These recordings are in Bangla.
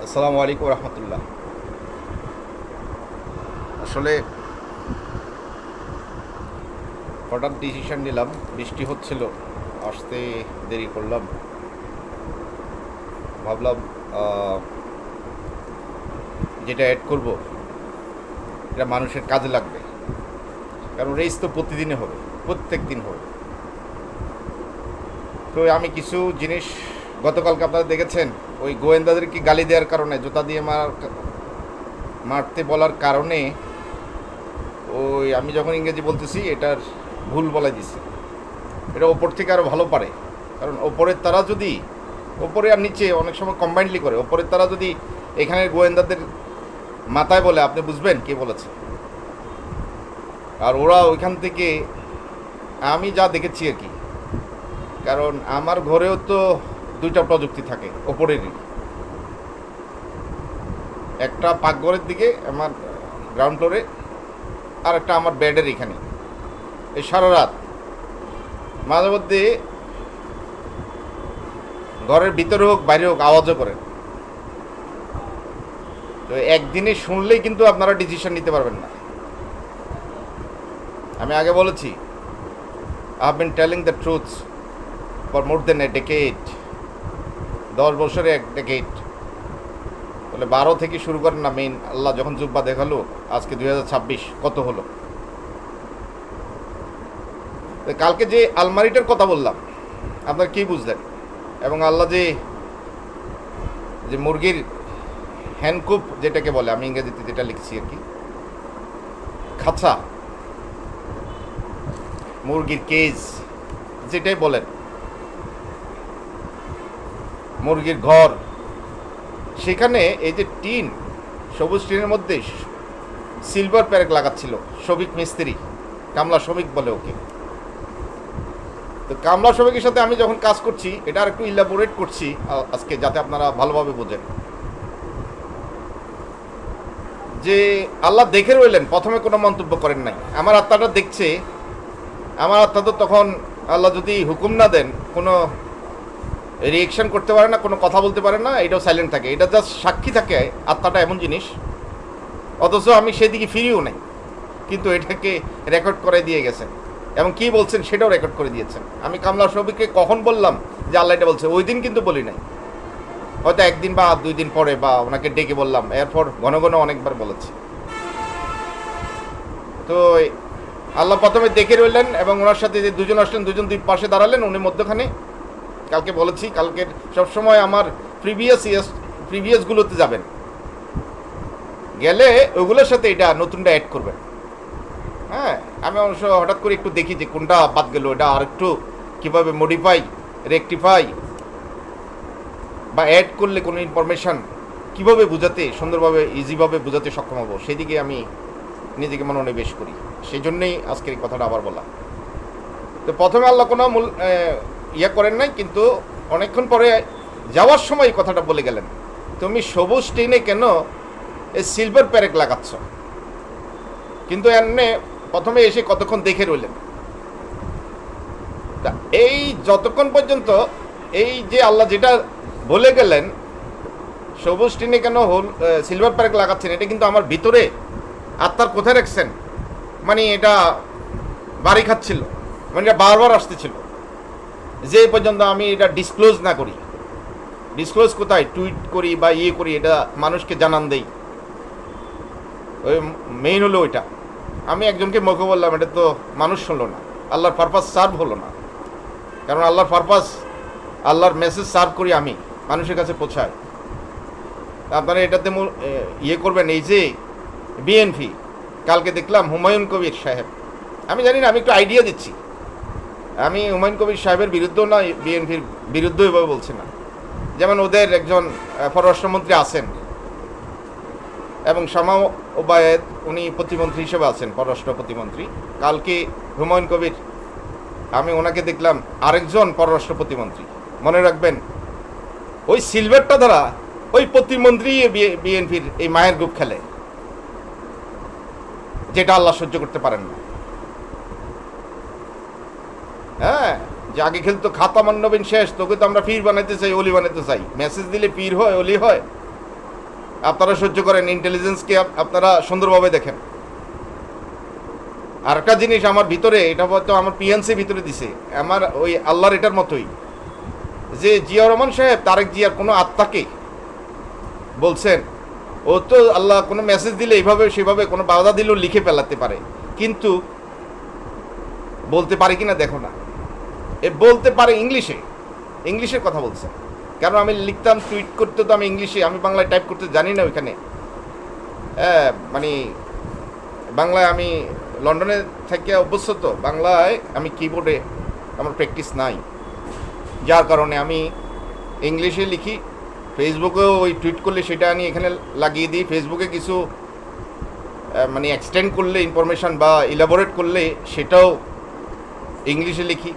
আসসালামু আলাইকুম রহমতুল্লাহ। আসলে হঠাৎ ডিসিশন নিলাম, বৃষ্টি হচ্ছিল, আসতে দেরি করলাম। ভাবলাম আহ, যেটা অ্যাড করব এটা মানুষের কাজে লাগবে, কারণ রেস তো প্রতিদিনে হবে, প্রত্যেক দিন হবে। তো আমি কিছু জিনিস গতকালকে আপনারা দেখেছেন, ওই গোয়েন্দাদেরকে গালি দেওয়ার কারণে, জুতা দিয়ে মারতে বলার কারণে, ওই আমি যখন ইংরেজি বলতেছি এটার ভুল বলাই দিছে। এটা ওপর থেকে আরও ভালো পারে, কারণ ওপরের তারা যদি, ওপরে আর নিচে অনেক সময় কম্বাইন্ডলি করে, ওপরের তারা যদি এখানের গোয়েন্দাদের মাথায় বলে, আপনি বুঝবেন কে বলেছে। আর ওরা ওইখান থেকে, আমি যা দেখেছি আর কি, কারণ আমার ঘরেও তো দুইটা প্রযুক্তি থাকে ওপরেরই, একটা পাকঘরের দিকে আমার গ্রাউন্ড ফ্লোরে, আর একটা আমার বেডের এখানে। এই সারা রাত মাঝে মধ্যে ঘরের ভিতরে হোক বাইরে হোক আওয়াজও করেন। তো একদিনে শুনলেই কিন্তু আপনারা ডিসিশন নিতে পারবেন না। আমি আগে বলেছি, I have been telling the truth for more than a decade, 10 বছরে এক ডেকেড। তাহলে 12 থেকে শুরু করেন না, মেইন আল্লাহ যখন জুব্বা দেখালো, আজকে 2026 কত হলো। কালকে যে আলমারিটার কথা বললাম, আপনার কি বুঝলেন? এবং আল্লাহ যে যে মুরগির হ্যান্ডকুপ যেটাকে বলে, আমি ইংরেজিতে যেটা লিখছি আর কি, খাঁচা, মুরগির কেজ যেটাই বলেন, মুরগির ঘর, সেখানে এই যে টিন, সবুজ টিনের মধ্যে সিলভার প্যারেক লাগাচ্ছিল শ্রমিক মিস্ত্রি, কামলা শ্রমিক বলে ওকে। তো কামলা শ্রমিকের সাথে আমি যখন কাজ করছি, এটা আর একটু ইলাবোরেট করছি আজকে, যাতে আপনারা ভালোভাবে বোঝেন যে আল্লাহ দেখে রইলেন, প্রথমে কোনো মন্তব্য করেন নাই। আমার আত্মাটা দেখছে, আমার আত্মা তো তখন আল্লাহ যদি হুকুম না দেন কোনো রিয়েকশন করতে পারে না, কোনো কথা বলতে পারে না, এটাও সাইলেন্ট থাকে, এটা জাস্ট সাক্ষী থাকে। আত্মাটা এমন জিনিস, অথচ আমি সেদিকে ফিরিও নাই, কিন্তু এটাকে রেকর্ড করে দিয়ে গেছেন, এবং কি বলছেন সেটাও রেকর্ড করে দিয়েছেন। আমি কামলা শ্রমিককে কখন বললাম যে আল্লাহ এটা বলছে, ওই দিন কিন্তু বলি নাই, হয়তো একদিন বা 2 দিন পরে, বা ওনাকে ডেকে বললাম, এরপর ঘন ঘন অনেকবার বলেছি। তো আল্লাহ প্রথমে দেখে রইলেন, এবং ওনার সাথে যে দুজন আসলেন, দুজন দুই পাশে দাঁড়ালেন, উনি মধ্যখানে। কালকে বলেছি, কালকের সবসময় আমার প্রিভিয়াসগুলোতে যাবেন, গেলে ওগুলোর সাথে এটা নতুনটা অ্যাড করবেন। হ্যাঁ, আমি অবশ্য হঠাৎ করে একটু দেখি যে কোনটা বাদ গেল, এটা আর একটু কীভাবে মডিফাই, রেকটিফাই বা অ্যাড করলে কোনো ইনফরমেশান কীভাবে বোঝাতে, সুন্দরভাবে ইজিভাবে বোঝাতে সক্ষম হবো, সেদিকে আমি নিজেকে মনোনিবেশ করি। সেই জন্যেই আজকের এই কথাটা আবার বলা। তো প্রথমে আল্লাহ কোনো ইয়া করেন নাই, কিন্তু অনেকক্ষণ পরে যাওয়ার সময় এই কথাটা বলে গেলেন, তুমি সবুজ টিনে কেন এই সিলভার প্যারেক লাগাচ্ছ? কিন্তু এমনি প্রথমে এসে কতক্ষণ দেখে রইলেন। তা এই যতক্ষণ পর্যন্ত এই যে আল্লাহ যেটা বলে গেলেন, সবুজ টিনে কেন সিলভার প্যারেক লাগাচ্ছেন, এটা কিন্তু আমার ভিতরে আত্মার কোথায় রাখছেন, মানে এটা বাড়ি খাচ্ছিল, মানে এটা বারবার আসতেছিল, যে পর্যন্ত আমি এটা ডিসক্লোজ না করি। ডিসক্লোজ কোথায়? টুইট করি বা করি, এটা মানুষকে জানান দেই। ওই মেইন হলো ওইটা। আমি একজনকে মুখে বললাম, এটা তো মানুষ শুনলো না, আল্লাহর পারপাস সার্ভ হলো না। কারণ আল্লাহর পারপাস, আল্লাহর মেসেজ সার্ভ করি আমি, মানুষের কাছে পৌঁছায়। আপনারা এটাতে করবেন। এই যে বিএনপি, কালকে দেখলাম হুমায়ুন কবির সাহেব, আমি জানি না, আমি একটু আইডিয়া দিচ্ছি, আমি হুমায়ুন কবির সাহেবের বিরুদ্ধেও না, বিএনপির বিরুদ্ধেও এভাবে বলছি না। যেমন ওদের একজন পররাষ্ট্রমন্ত্রী আছেন, এবং শামা ওবায়েদ, উনি প্রতিমন্ত্রী হিসেবে আছেন, পররাষ্ট্র প্রতিমন্ত্রী। কালকে হুমায়ুন কবির, আমি ওনাকে দেখলাম আরেকজন পররাষ্ট্র প্রতিমন্ত্রী। মনে রাখবেন, ওই সিলভারটা দ্বারা ওই প্রতিমন্ত্রী বিএনপির এই মায়ের গ্রুপ খেলে, যেটা আল্লাহ সহ্য করতে পারেন না। হ্যাঁ, যে আগে খেলতো খাতা মান্নবিন শেষ, তোকে তো আমরা পীর বানাইতে চাই, অলি বানাইতে চাই, মেসেজ দিলে পীর হয়, অলি হয়। আপনারা সহ্য করেন, ইন্টেলিজেন্সকে আপনারা সুন্দরভাবে দেখেন। আর একটা জিনিস আমার ভিতরে, এটা হয়তো আমার পিএনসি ভিতরে দিছে, আমার ওই আল্লাহর এটার মতোই, যে জিয়াউর রহমান সাহেব তারেক জিয়ার কোনো আত্মাকে বলছেন, ও তো আল্লাহ কোনো মেসেজ দিলে এইভাবে সেভাবে কোনো বাধা দিলেও লিখে ফেলাতে পারে, কিন্তু বলতে পারে কিনা দেখো না। এ বলতে পারে ইংলিশের কথা বলছে। কারণ আমি লিখতাম, টুইট করতে তো আমি ইংলিশে, আমি বাংলায় টাইপ করতে জানি না ওইখানে। মানে বাংলায় আমি লন্ডনে থেকে অভ্যস্ত, তো বাংলায় আমি কিবোর্ডে আমার প্র্যাকটিস নাই, যার কারণে আমি ইংলিশে লিখি। ফেসবুকেও ওই টুইট করলে সেটা আমি এখানে লাগিয়ে দিই। ফেসবুকে কিছু মানে এক্সটেন্ড করলে ইনফরমেশান বা ইলাবোরেট করলে সেটাও ইংলিশে লিখি।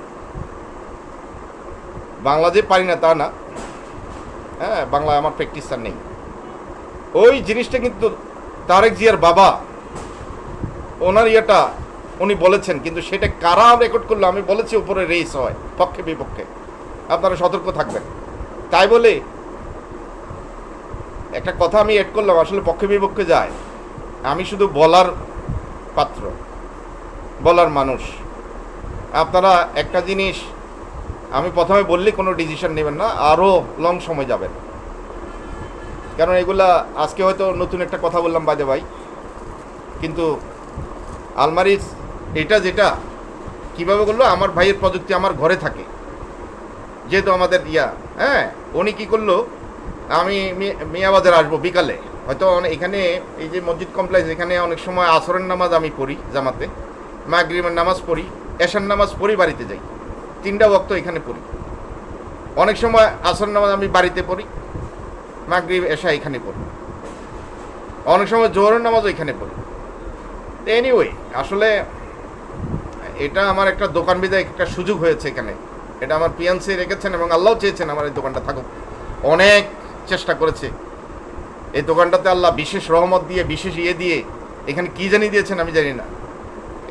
বাংলা যে পারি না তা না, হ্যাঁ, বাংলায় আমার প্র্যাকটিস আর নেই। ওই জিনিসটা কিন্তু তারেক জিয়ার বাবা ওনার ইয়েটা উনি বলেছেন, কিন্তু সেটা কারা রেকর্ড করলো আমি বলেছি উপরে রেস হয় পক্ষে বিপক্ষে, আপনারা সতর্ক থাকবেন। তাই বলে একটা কথা আমি এড করলাম, আসলে পক্ষে বিপক্ষে যায়, আমি শুধু বলার পাত্র, বলার মানুষ। আপনারা একটা জিনিস আমি প্রথমে বললে কোনো ডিসিশন নেবেন না, আরও লং সময় যাবেন। কারণ এগুলা আজকে হয়তো নতুন একটা কথা বললাম বাজে ভাই, কিন্তু আলমারির এটা যেটা কীভাবে করলো, আমার ভাইয়ের প্রযুক্তি আমার ঘরে থাকে, যেহেতু আমাদের হ্যাঁ, উনি কী করলো, আমি মিয়াবাজার আসবো বিকালে, হয়তো এখানে এই যে মসজিদ কমপ্লেক্স, এখানে অনেক সময় আসরের নামাজ আমি পড়ি জামাতে, মাগরিবের নামাজ পড়ি, এশার নামাজ পড়ি, বাড়িতে যাই, 3টা ওয়াক্ত এখানে পড়ি। অনেক সময় আসর নামাজ আমি বাড়িতে পড়ি, মাগরিব এশা এখানে পড়ি, অনেক সময় জোহরের নামাজও এখানে পড়ি। এনিওয়ে, আসলে এটা আমার একটা দোকান বিদায় একটা সুযোগ হয়েছে এখানে, এটা আমার পিয়ান্সি রেখেছেন এবং আল্লাহ চেয়েছেন আমার এই দোকানটা থাকুক। অনেক চেষ্টা করেছে এই দোকানটাতে, আল্লাহ বিশেষ রহমত দিয়ে, বিশেষ দিয়ে এখানে কী জানি দিয়েছেন আমি জানি না।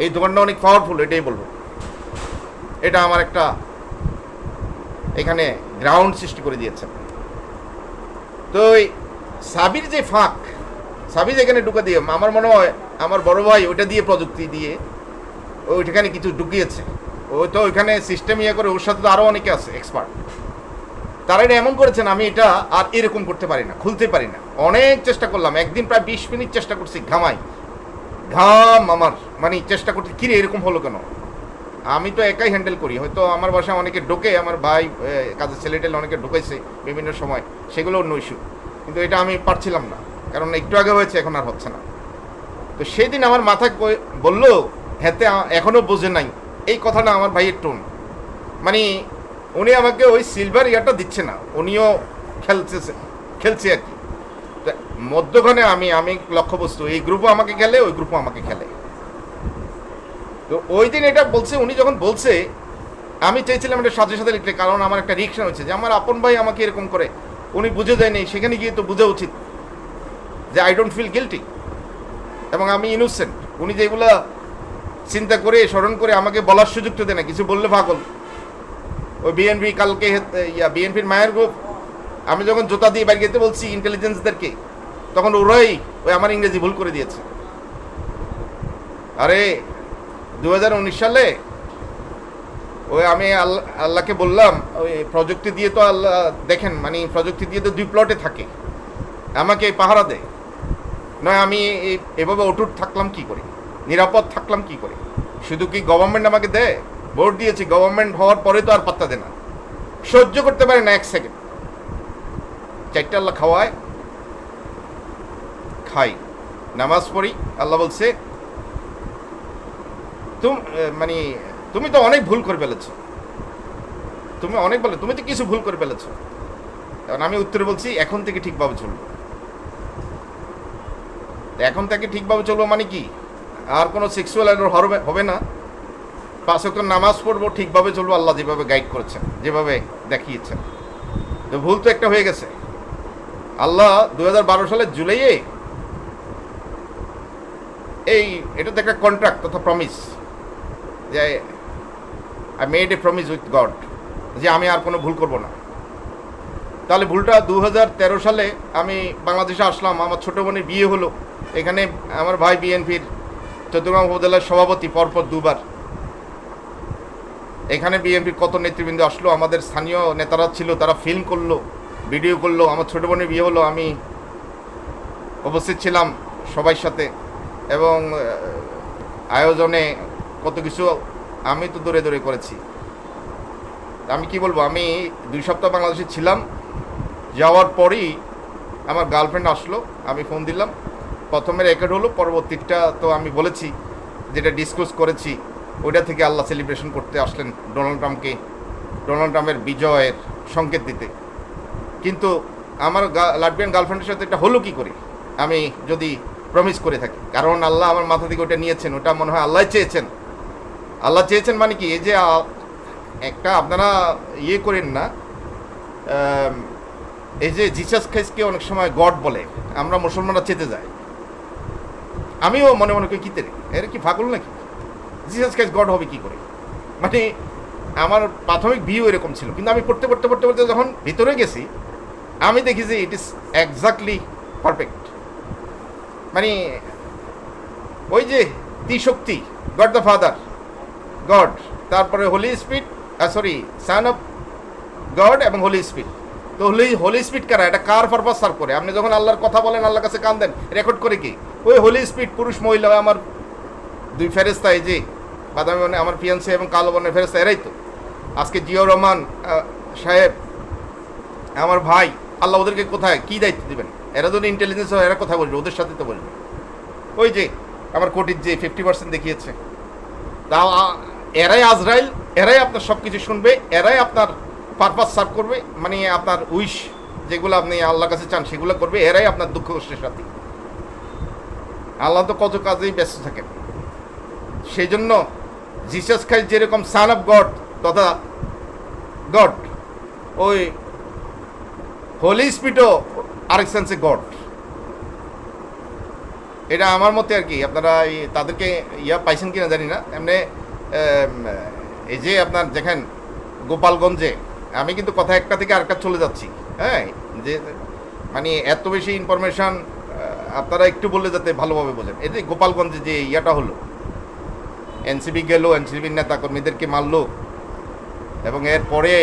এই দোকানটা অনেক পাওয়ারফুল, এটাই বলবো। এটা আমার একটা এখানে গ্রাউন্ড সৃষ্টি করে দিয়েছেন। তো ওই সাবির যে ফাঁক, সাবির এখানে ঢুকে দিয়ে, আমার মনে হয় আমার বড় ভাই ওইটা দিয়ে, প্রযুক্তি দিয়ে ওইখানে কিছু ঢুকিয়েছে। ওই তো ওইখানে সিস্টেম করে, ওর সাথে তো আরও অনেকে আছে এক্সপার্ট, তারা এটা এমন করেছেন আমি এটা আর এরকম করতে পারি না, খুলতে পারি না। অনেক চেষ্টা করলাম, একদিন প্রায় 20 মিনিট চেষ্টা করছি, ঘাম আমার মানে চেষ্টা করতে, কিরে এরকম হলো কেন। আমি তো একাই হ্যান্ডেল করি, হয়তো আমার বাসায় অনেকে ঢোকে, আমার ভাই কাজের ছেলেটেলে অনেকে ঢুকেছে বিভিন্ন সময়, সেগুলো অন্য ইস্যু, কিন্তু এটা আমি পারছিলাম না, কারণ একটু আগে হয়েছে, এখন আর হচ্ছে না। তো সেদিন আমার মাথায় বললো, হেতে এখনও বোঝে নাই এই কথাটা আমার ভাইয়ের টোন, মানে উনি আমাকে ওই সিলভার ইয়ারটা দিচ্ছে না, উনিও খেলছে আর কি। মধ্যখানে আমি লক্ষ্যবস্তু, এই গ্রুপও আমাকে খেলে, ওই গ্রুপও আমাকে খেলে। তো ওই দিন এটা বলছে, উনি যখন বলছে আমি চাইছিলাম এটা সাথে সাথে লিখতে, কারণ আমার একটা রিঅ্যাকশন হচ্ছে যে আমার আপন ভাই আমাকে এরকম করে, উনি বুঝে দেয়নি, সেখানে গিয়ে তো বোঝা উচিত যে আই ডোন্ট ফিল গিল্টি এবং আমি ইনোসেন্ট। উনি যেগুলা চিন্তা করে স্মরণ করে আমাকে বলার সুযোগ তো দেয় না, কিছু বললে পাগল। ওই বিএনপি কালকে বিএনপির মায়ের গ্রুপ, আমি যখন জোতা দিয়ে বাইরে যেতে বলছি ইন্টেলিজেন্সদেরকে, তখন ওরাই ওই আমার ইংরেজি ভুল করে দিয়েছে। আরে 2019 সালে ওই আমি আল্লাহকে বললাম, ওই প্রযুক্তি দিয়ে তো আল্লাহ দেখেন, মানে প্রযুক্তি দিয়ে তো 2 প্লটে থাকে, আমাকে পাহারা দেয়, নয় আমি এভাবে অটুট থাকলাম কি করে, নিরাপদ থাকলাম কি করে। শুধু কি গভর্নমেন্ট আমাকে দেয়, ভোট দিয়েছি, গভর্নমেন্ট হওয়ার পরে তো আর পাত্তা দেয় না, সহ্য করতে পারে না 1 সেকেন্ড। 4টা আল্লাহ খাওয়ায়, খাই, নামাজ পড়ি, আল্লাহ বলছে তুমি তো অনেক ভুল করে ফেলেছো, তুমি তো কিছু ভুল করে ফেলেছো। কারণ আমি উত্তরে বলছি এখন থেকে ঠিকভাবে চলবো। এখন থেকে ঠিকভাবে চলবো মানে কি, আর কোনো সেক্সুয়াল এরর হবে না, 5 ওয়াক্ত নামাজ পড়বো, ঠিকভাবে চলবো, আল্লাহ যেভাবে গাইড করেছেন, যেভাবে দেখিয়েছেন। তো ভুল তো একটা হয়ে গেছে। আল্লাহ 2012 সালের জুলাইয়ে এটা তো একটা কন্ট্রাক্ট তথা প্রমিস, যে I made a promise with god, যে আমি আর কোনো ভুল করব না। তাহলে ভুলটা 2013 সালে আমি বাংলাদেশে আসলাম, আমার ছোটো বোনের বিয়ে হলো এখানে। আমার ভাই বিএনপির চট্টগ্রাম উপজেলার সভাপতি, পরপর দুবার। এখানে বিএনপির কত নেতৃবৃন্দ আসলো, আমাদের স্থানীয় নেতারা ছিল, তারা ফিল্ম করলো, ভিডিও করলো। আমার ছোটো বোনের বিয়ে হলো, আমি উপস্থিত ছিলাম সবার সাথে, এবং আয়োজনে কত কিছু আমি তো দৌড়ে দৌড়ে করেছি। আমি কি বলবো, আমি 2 সপ্তাহ বাংলাদেশে ছিলাম। যাওয়ার পরই আমার গার্লফ্রেন্ড আসলো, আমি ফোন দিলাম, প্রথমে রেকর্ড হলো, পরবর্তীটা তো আমি বলেছি, যেটা ডিসকাস করেছি ওইটা থেকে আল্লাহ সেলিব্রেশন করতে আসলেন ডোনাল্ড ট্রাম্পের বিজয়ের সংকেত দিতে। কিন্তু আমার লাটভিয়ান গার্লফ্রেন্ডের সাথে এটা হলো কি করে, আমি যদি প্রমিস করে থাকি? কারণ আল্লাহ আমার মাথা থেকে ওটা নিয়েছেন, ওটা মনে হয় আল্লাহ চেয়েছেন। আল্লাহ চেয়েছেন মানে কি, এই যে একটা আপনারা ইয়ে করেন না, এই যে জিসাস খ্রিস্টকে অনেক সময় গড বলে, আমরা মুসলমানরা চেতে যাই। আমিও মনে মনে করি কিতে এর কি ফাগল নাকি, জিসাস খ্রিস্ট গড হবে কি করে? মানে আমার প্রাথমিক ভিউ এরকম ছিল, কিন্তু আমি পড়তে পড়তে পড়তে পড়তে যখন ভিতরে গেছি, আমি দেখি যে ইট ইজ এক্স্যাক্টলি পারফেক্ট। মানে ওই যে ত্রিশক্তি, গড দ্য ফাদার, গড, তারপরে Holy Spirit, Son of God এবং হোলি স্পিরিট। তো হোলি স্পিরিট কারা, এটা কার পারপাস সার্ভ করে? আপনি যখন আল্লাহর কথা বলেন, আল্লাহর কাছে কান দেন, রেকর্ড করে কি? ওই হোলি স্পিরিট, পুরুষ মহিলা, আমার 2 ফেরেস্তা, এই যে বাদামি বনে আমার ফিয়ান্সি এবং কালো বনের ফেরেস্তা, এরাই তো। আজকে জিয়াউর রহমান সাহেব আমার ভাই, আল্লাহ ওদেরকে কোথায় কী দায়িত্ব দেবেন? এরা যদি ইন্টেলিজেন্স হয়, এরা কোথায় বলবে? ওদের সাথে তো বলবে। ওই যে আমার কোটির যে 50% দেখিয়েছে, তা এরাই আজরাইল, এরাই আপনার সব কিছু শুনবে, এরাই আপনার পারপাস সার্ভ করবে, মানে আপনার উইশ যেগুলো আপনি আল্লাহর কাছে চান সেগুলো করবে, এরাই আপনার দুঃখ কষ্টের সাথে। আল্লাহ তো কত কাজেই ব্যস্ত থাকেন। সেই জন্য জিসাস খ্রাইস্ট যেরকম সান অফ গড তথা গড, ওই হোলি স্পিরিটও আরেক সেন্সে গড। এটা আমার মতে আর কি। আপনারা তাদেরকে পাইছেন কিনা জানি না। এমনি এই যে আপনার দেখেন গোপালগঞ্জে, আমি কিন্তু কথা একটা থেকে আরেকটা চলে যাচ্ছি, হ্যাঁ, যে মানে এত বেশি ইনফরমেশান আপনারা একটু বললে যাতে ভালোভাবে বোঝেন। এই যে গোপালগঞ্জে যে হলো, এনসিপি গেল, এনসিপির নেতাকর্মীদেরকে মারলো, এবং এর পরে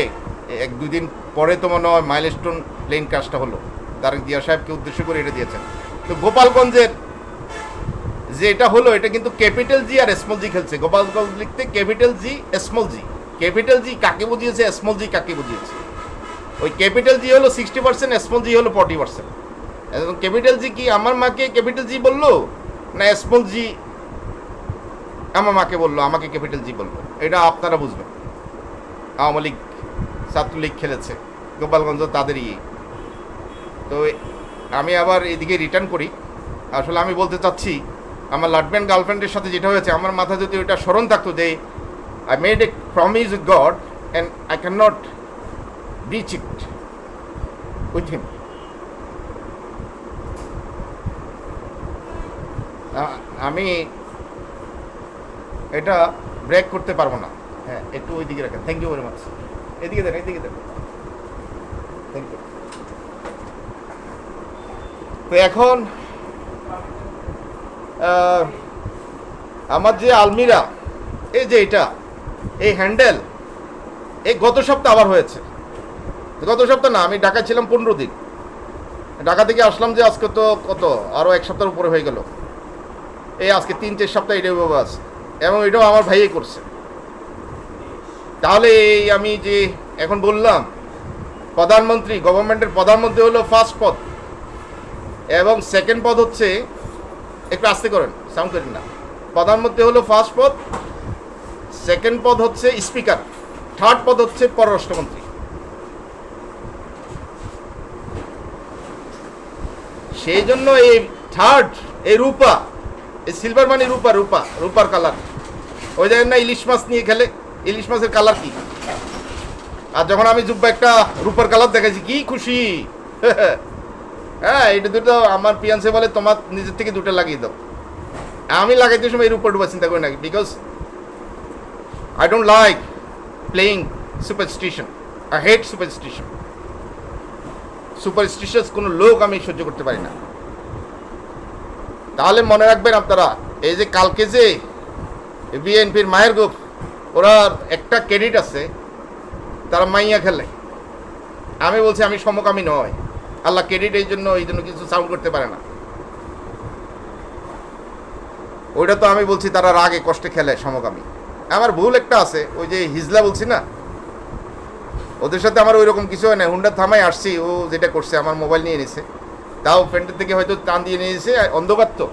1-2 দিন পরে তো মনে হয় মাইলস্টোন প্লেন ক্রাশটা হলো, তারেক জিয়া সাহেবকে উদ্দেশ্য করে এটা দিয়েছেন। তো গোপালগঞ্জের যে এটা হলো, এটা কিন্তু ক্যাপিটাল জি আর স্মল জি খেলছে। গোপালগঞ্জ লিখতে ক্যাপিটাল জি স্মল জি। ক্যাপিটাল জি কাকে বুঝিয়েছে, স্মল জি কাকে বুঝিয়েছে? ওই ক্যাপিটাল জি হলো 60%, স্মল জি হলো 40%। এবং ক্যাপিটাল জি কি আমার মাকে ক্যাপিটাল জি বললো, না স্মল জি আমার মাকে বললো, আমাকে ক্যাপিটাল জি বললো? এটা আপনারা বুঝবেন। আওয়ামী লীগ, ছাত্রলীগ খেলেছে গোপালগঞ্জ, তাদেরই। তো আমি আবার এদিকে রিটার্ন করি। আসলে আমি বলতে চাচ্ছি, আমার লাটভিয়ান গার্লফ্রেন্ডের সাথে যেটা হয়েছে, আমার মাথা যদি ওইটা স্মরণ থাকতো যে I made a promise with god and I can not breach it with him. আমি এটা ব্রেক করতে পারবো না। হ্যাঁ, একটু ওই দিকে রাখেন। Thank you very much. এদিকে দেন, এদিকে দেন। Thank you. তো এখন আমার যে আলমিরা, এই যে এই হ্যান্ডেল, এই গত সপ্তাহ আবার হয়েছে। গত সপ্তাহ না, আমি ঢাকায় ছিলাম 15 দিন। ঢাকা থেকে আসলাম যে আজকে তো কত, আরও 1 সপ্তাহের উপরে হয়ে গেল। এই আজকে 3-4 সপ্তাহ এটাই বাবা আছে, এবং এটাও আমার ভাইয়ে করছে। তাহলে এই আমি যে এখন বললাম, প্রধানমন্ত্রী, গভর্নমেন্টের প্রধানমন্ত্রী হলো ফার্স্ট পদ, এবং সেকেন্ড পদ হচ্ছে, একটু আস্তে করেন, সাউন্ড করেন না, প্রধানমন্ত্রী হলো ফার্স্ট পদ, সেকেন্ড পদ হচ্ছে স্পিকার, থার্ড পদ হচ্ছে পররাষ্ট্রমন্ত্রী। সেই জন্য এই থার্ড, এই রূপা, এই সিলভার মানে রূপার কালার। ওই জায়গায় না ইলিশ মাছ নিয়ে খেলে, ইলিশ মাছের কালার কি? আর যখন আমি জুব্বা একটা রূপার কালার দেখাইছি, কি খুশি! হ্যাঁ, এটা দুটো আমার পিয়ান্সে বলে তোমার নিজের থেকে 2টা লাগিয়ে দাও। আমি লাগাইতে সময় এই রূপার ডুবা চিন্তা করি না, because I don't like playing superstition, I hate superstition. Superstitious কোনো লোক আমি সহ্য করতে পারি না। তাহলে মনে রাখবেন আপনারা, এই যে কালকে যে বিএনপির মায়ের গ্রুপ, ওরা একটা ক্রেডিট আছে, তারা মাইয়া খেলে। আমি বলছি আমি সমকামী নয়, আল্লাহ ক্রেডিট এই জন্য কিছু সাউন্ড করতে পারে না। ওইটা তো আমি বলছি তারা রাগে কষ্টে খেলে সমকামী। আমার ভুল একটা আছে, ওই যে হিজলা বলছি না, ওদের সাথে আমার ওই রকম কিছু হয় না। হুন্ডা থামাই আসছি, ও যেটা করছে আমার মোবাইল নিয়ে নিছে, তাও ফ্রেন্ডের থেকে হয়তো টান দিয়ে নিয়ে নিয়েছে। অন্ধকার তো,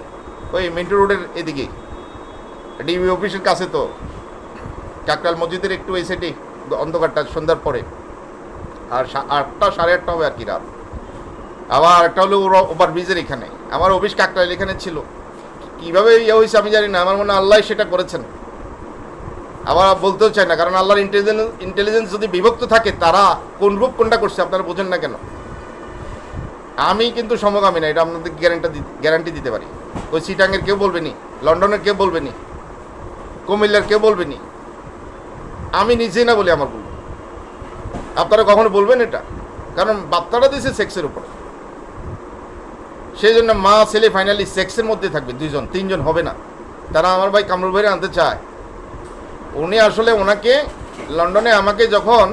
ওই মিন্টু রোডের এদিকে ডিবি অফিসের কাছে, তো কাকরাল মসজিদের একটু এই সাইডে অন্ধকারটা সন্ধ্যার পরে, আর 8টা 8:30 হবে আর কি রাত। আবার একটা হলো ওভার ব্রিজের এখানে, আমার অফিস কাকরাল এখানে ছিল। কীভাবে ইয়ে হয়েছে আমি জানি না, আমার মনে হয় আল্লাহ সেটা করেছেন। আবার বলতেও চাই না, কারণ আল্লাহর ইন্টেলিজেন্স যদি বিভক্ত থাকে, তারা কোন রূপ কোনটা করছে আপনারা বোঝেন না কেন? আমি কিন্তু সমকামী না, এটা আপনাদের গ্যারান্টি দিতে পারি। ওই চিটাঙ্গের কেউ বলবেনি, লন্ডনের কেউ বলবেনি, কুমিল্লার কেউ বলবেনি, আমি নিজেই না বলি আমার বলব। আপনারা কখনো বলবেন এটা? কারণ বার্তাটা দিয়েছে সেক্সের উপর, সেই জন্য মা ছেলে ফাইনালি সেক্সের মধ্যে থাকবে, 2জন 3জন হবে না। তারা আমার ভাই কামরুল ভাইরে আনতে চায়। উনি আসলে ওনাকে লন্ডনে আমাকে যখন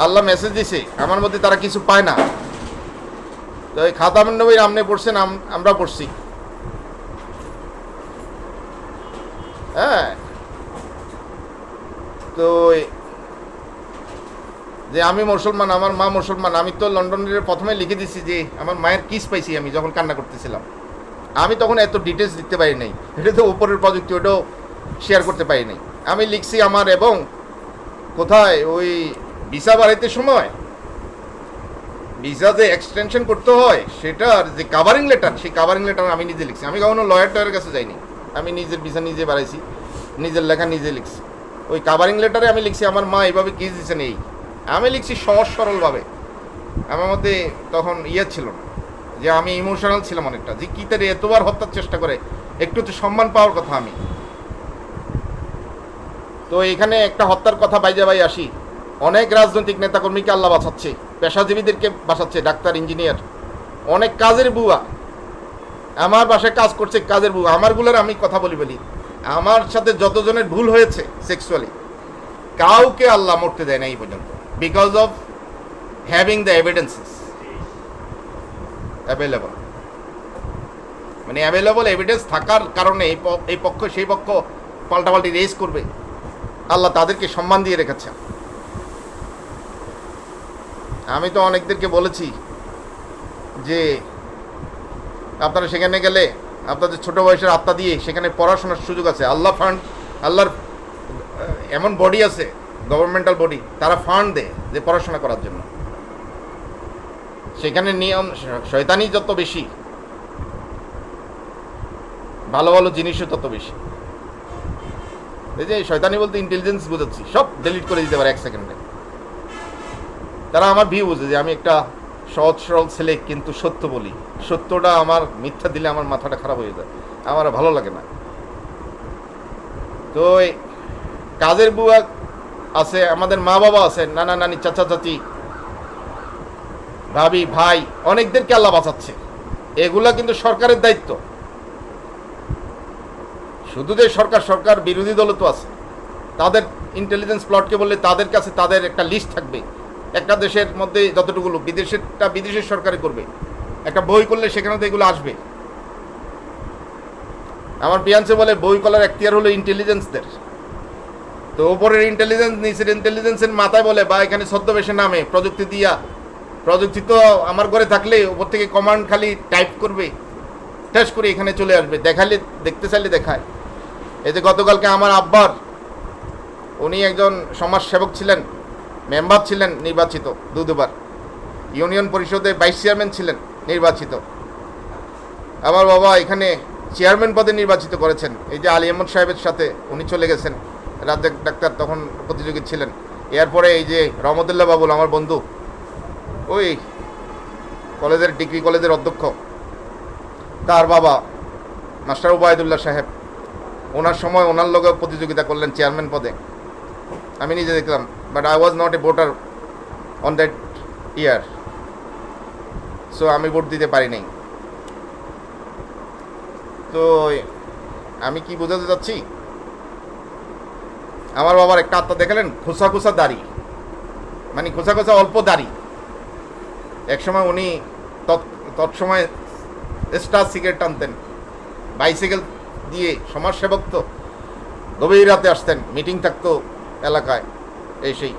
আল্লাহ মেসেজ দিছে, আমার মধ্যে তারা কিছু পায় না, তো ওই খাতামান নবীর আমনে পড়ছেন, আমরা পড়ছি। হ্যাঁ, তো যে আমি মুসলমান, আমার মা মুসলমান, আমি তো লন্ডনের প্রথমে লিখে দিছি যে আমার মায়ের কিস পাইছি আমি যখন কান্না করতেছিলাম। আমি তখন এত ডিটেলস দিতে পারি নাই, এটা তো উপরের প্রযুক্তি, ওটাও শেয়ার করতে পারি নাই। আমি লিখছি আমার, এবং কোথায় ওই ভিসা বাড়াইতে সময় ভিসা যে এক্সটেনশন করতে হয় সেটার যে কাভারিং লেটার, সেই কাভারিং লেটার আমি নিজে লিখছি। আমি কখনো লয়ার কাছে যাইনি, আমি নিজের ভিসা নিজে বাড়াইছি, নিজের লেখা নিজে লিখছি। ওই কাভারিং লেটারে আমি লিখছি আমার মা এইভাবে কিস দিচ্ছেন, এই আমি লিখছি সহজ সরলভাবে। আমার মধ্যে তখন ছিল না, যে আমি ইমোশনাল ছিলাম অনেকটা, যে কী তার এতবার হত্যার চেষ্টা করে, একটু তো সম্মান পাওয়ার কথা। আমি তো এখানে একটা হত্যার কথা বাইজা বাই আসি। অনেক রাজনৈতিক নেতাকর্মীকে আল্লাহ বাঁচাচ্ছে, পেশাজীবীদেরকে বাঁচাচ্ছে, ডাক্তার ইঞ্জিনিয়ার, অনেক কাজের বুয়া আমার বাসায় কাজ করছে, কাজের বুয়া আমারগুলোর আমি কথা বলি, আমার সাথে যতজনের ভুল হয়েছে সেক্সুয়ালি, কাউকে আল্লাহ মরতে দেয় না এই পর্যন্ত, because of having the evidences available. মানে অ্যাভেলেবল এভিডেন্স থাকার কারণে এই পক্ষ সেই পক্ষ পাল্টাপাল্টি রেজ করবে, আল্লাহ তাদেরকে সম্মান দিয়ে রেখেছেন। আমি তো অনেকদেরকে বলেছি যে আপনারা সেখানে গেলে আপনাদের ছোট বয়সের আত্মা দিয়ে সেখানে পড়াশোনার সুযোগ আছে। আল্লাহর এমন বডি আছে, গভর্নমেন্টাল বডি, তারা ফান্ড দেয় যে পড়াশোনা করার জন্য। সেখানে নিয়ম শয়তানি যত বেশি, ভালো ভালো জিনিসও তত বেশি। এই যে শয়তানি বলতে ইন্টেলিজেন্স বোঝাচ্ছি, সব ডিলিট করে দিতে পারে 1 সেকেন্ডে। তারা আমার ভিউ বুঝে যে আমি একটা সহজ সরল ছেলে, কিন্তু সত্য বলি। সত্যটা আমার মিথ্যা দিলে আমার মাথাটা খারাপ হয়ে যায়, আমার ভালো লাগে না। তো কাজের বুয়া আছে, আমাদের মা বাবা আছে, নানা নানি, চাচা চাচি, ভাবি ভাই, অনেকদেরকে আল্লাহ বাঁচাচ্ছে। এগুলা কিন্তু সরকারের দায়িত্ব। শুধু যে সরকার বিরোধী দলও তো আছে, তাদের ইন্টেলিজেন্স প্লটকে বললে তাদের কাছে তাদের একটা লিস্ট থাকবে। একটা দেশের মধ্যে যতটুকু বিদেশের সরকারে করবে, একটা বই করলে সেখানে তো এগুলো আসবে। আমার পিয়ান্সে বলে বই কলার এখতিয়ার হলো ইন্টেলিজেন্সদের। তো ওপরের ইন্টেলিজেন্স নিচের ইন্টেলিজেন্সের মাথায় বলে, বা এখানে ছদ্মবেশের নামে প্রযুক্তি তো আমার ঘরে থাকলে ওপর থেকে কমান্ড খালি টাইপ করবে, টেস্ট করে এখানে চলে আসবে, দেখালে দেখতে চাইলে দেখায়। এই যে গতকালকে আমার আব্বার, উনি একজন সমাজসেবক ছিলেন, মেম্বার ছিলেন নির্বাচিত 2 বার, ইউনিয়ন পরিষদে ভাইস চেয়ারম্যান ছিলেন নির্বাচিত। আমার বাবা এখানে চেয়ারম্যান পদে নির্বাচিত করেছেন। এই যে আলী আহমদ সাহেবের সাথে উনি চলে গেছেন, রাজ্জাক ডাক্তার তখন প্রতিযোগী ছিলেন। এরপরে এই যে রহমতুল্লাহ বাবুল, আমার বন্ধু, ওই ডিগ্রি কলেজের অধ্যক্ষ, তার বাবা মাস্টার ওবায়দুল্লাহ সাহেব, ওনার সময় ওনার লোকেও প্রতিযোগিতা করলেন চেয়ারম্যান পদে। আমি নিজে দেখলাম but I was not a voter on that year, so আমি ভোট দিতে পারি নাই। তো আমি কি বোঝাতে চাচ্ছি, আমার বাবার একটা আত্মা দেখলেন খোসা খোসা দাড়ি, মানে খোসা খোসা অল্প দাড়ি। একসময় উনি তৎসময় স্টার সিগারেট টানতেন, বাইসাইকেল দিয়ে, সমাজসেবক তো, গভীর রাতে আসতেন, মিটিং থাকতো এলাকায় এই সেই।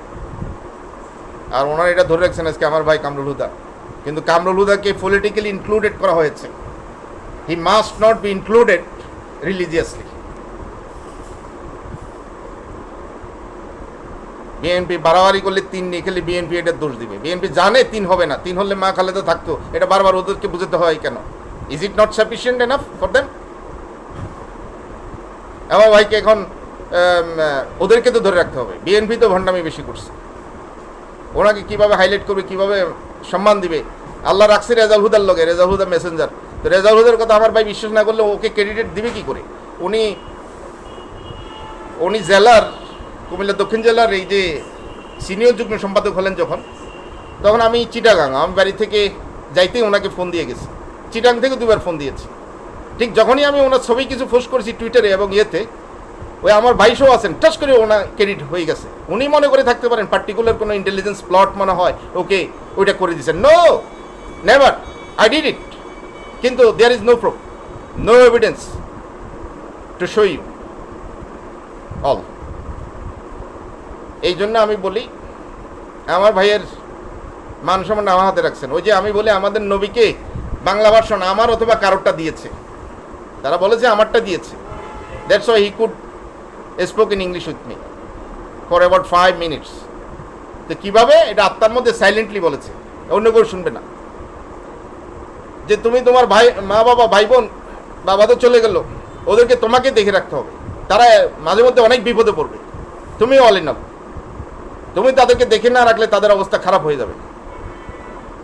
আর ওনারা এটা ধরে রাখছেন আজকে আমার ভাই কামরুল হুদা, কিন্তু কামরুল হুদাকে পলিটিক্যালি ইনক্লুডেড করা হয়েছে। He must not be included religiously. BNP বাড়াবাড়ি করলে 3 নিয়ে খেলে বিএনপি এটার দোষ দিবে। বিএনপি জানে 3 হবে না, 3 হলে মা খালেদা থাকতো, এটা বারবার ওদেরকে বুঝতে হয় কেন? Is it not sufficient enough for them? আমার ভাইকে এখন ওদেরকে তো ধরে রাখতে হবে। বিএনপি তো ভণ্ডামি বেশি করছে, ওনাকে কিভাবে হাইলাইট করবে, কিভাবে সম্মান দিবে। আল্লাহ রাখছে রেজাউল হুদার লগে, রেজাউল হুদা মেসেঞ্জার। তো রেজাউল হুদার কথা আমার ভাই বিশ্বাস না করলে ওকে ক্রেডিট দিবে কি করে? উনি জেলার, কুমিল্লা দক্ষিণ জেলার এই যে সিনিয়র যুগ্ম সম্পাদক হলেন যখন, তখন আমি চিটাগাং, আমি বাড়ি থেকে যাইতেই ওনাকে ফোন দিয়ে গেছি। চিটাগাং থেকে 2বার ফোন দিয়েছি। ঠিক যখনই আমি ওনার ছবি কিছু পোস্ট করেছি টুইটারে এবং ইয়েতে, ওই আমার ভাইসও আছেন, টাচ করে ওনার ক্রেডিট হয়ে গেছে। উনি মনে করে থাকতে পারেন পার্টিকুলার কোনো ইন্টেলিজেন্স প্লট মনে হয় ওকে ওইটা করে দিয়েছেন। No, never, I did it. কিন্তু there is no proof, no evidence to show you all. এই জন্য আমি বলি, আমার ভাইয়ের মান সম্মান আমার হাতে রাখছেন। ওই যে আমি বলি আমাদের নবীকে বাংলা ভার্সন আমার অথবা কারোরটা দিয়েছে, তারা বলেছে আমারটা দিয়েছে। That's why he could spoke in English with me for about 5 minutes. তো কীভাবে? এটা আত্মার মধ্যে সাইলেন্টলি বলেছে, অন্য কেউ শুনবে না। যে তুমি তোমার ভাই, মা বাবা, ভাই বোন, বাবা তো চলে গেল, ওদেরকে তোমাকে দেখে রাখতে হবে। তারা মাঝে মধ্যে অনেক বিপদে পড়বে, তুমি অল ইন অল। তুমি তাদেরকে দেখে না রাখলে তাদের অবস্থা খারাপ হয়ে যাবে।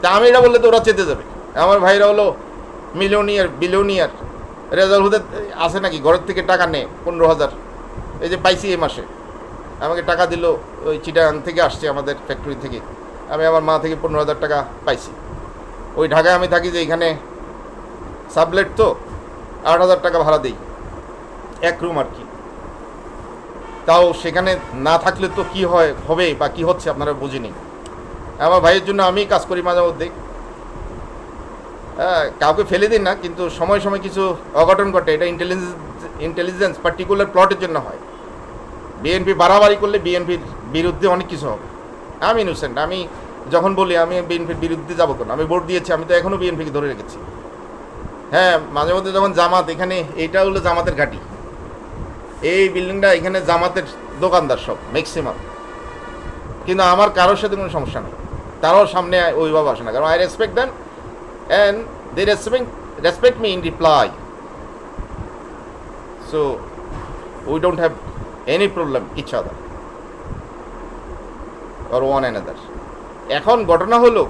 তা আমি এটা বললে তো ওরা চেতে যাবে। আমার ভাইরা হলো মিলিয়নিয়ার, বিলিয়নিয়ার। রেজাউল হুদা আছে নাকি ঘরের থেকে টাকা নেয় 15,000, এই যে পাইছি এই মাসে, আমাকে টাকা দিল, ওই চিটাগাং থেকে আসছে আমাদের ফ্যাক্টরি থেকে। আমি আমার মা থেকে 15,000 টাকা পাইছি। ওই ঢাকায় আমি থাকি যে এখানে সাবলেট, তো 8,000 টাকা ভাড়া দিই, 1 রুম আর কি। তাও সেখানে না থাকলে তো কি হবে বা কি হচ্ছে আপনারা বুঝিনি। আমার ভাইয়ের জন্য আমি কাজ করি মাঝে মধ্যে। কাউকে ফেলে দিন না, কিন্তু সময় সময় কিছু অঘটন ঘটে, এটা ইন্টেলিজেন্স পার্টিকুলার প্লটের জন্য হয়। বিএনপি বাড়াবাড়ি করলে বিএনপির বিরুদ্ধে অনেক কিছু হবে। আমি ইনোসেন্ট, আমি যখন বলি আমি বিএনপির বিরুদ্ধে যাবো কেন? আমি ভোট দিয়েছি, আমি তো এখনও বিএনপিকে ধরে রেখেছি। হ্যাঁ, মাঝে মধ্যে যখন জামাত, এখানে এইটা হলো জামাতের ঘাঁটি, এই বিল্ডিংটা, এখানে জামাতের দোকানদার সব ম্যাক্সিমাম। কিন্তু আমার কারোর সাথে কোনো সমস্যা নেই, তারাও সামনে ওইভাবে আসে না, কারণ I respect them and they respect me in reply. So we don't have any problem each other or one another. এখন ঘটনা হলো,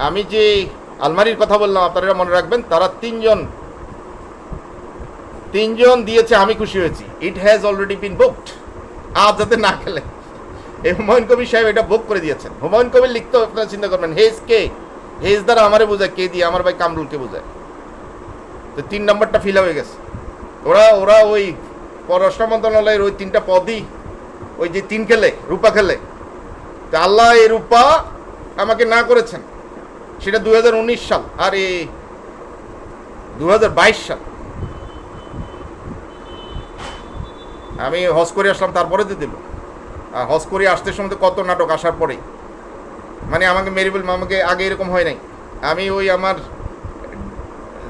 আমি যে আলমারির কথা বললাম আপনারা মনে রাখবেন, তারা তিনজন দিয়েছে, আমি খুশি হয়েছি। It has already been booked. আজ যাতে না খেলে, এই হুমায়ুন কবির সাহেব এটা বুক করে দিয়েছেন। হুমায়ুন কবির লিখতে আপনারা চিন্তা করবেন, হেজ কে? হেজ দ্বারা আমারে বোঝায়, কে দিয়ে? আমার ভাই কামরুলকে বোঝায়। তো 3 নম্বরটা ফিল হয়ে গেছে। ওরা ওই পররাষ্ট্র মন্ত্রণালয়ের ওই 3টা পদই, ওই যে 3 খেলে, রূপা খেলে। তো আল্লাহ এই রূপা আমাকে না করেছেন, সেটা 2019 সাল, আর এই 2022 সাল। আমি হজ করে আসলাম, তারপরে দিয়ে দিল। আর হজ করে আসতে সময় কত নাটক, আসার পরে মানে আমাকে মেরিবল, আমাকে আগে এরকম হয় নাই। আমি ওই আমার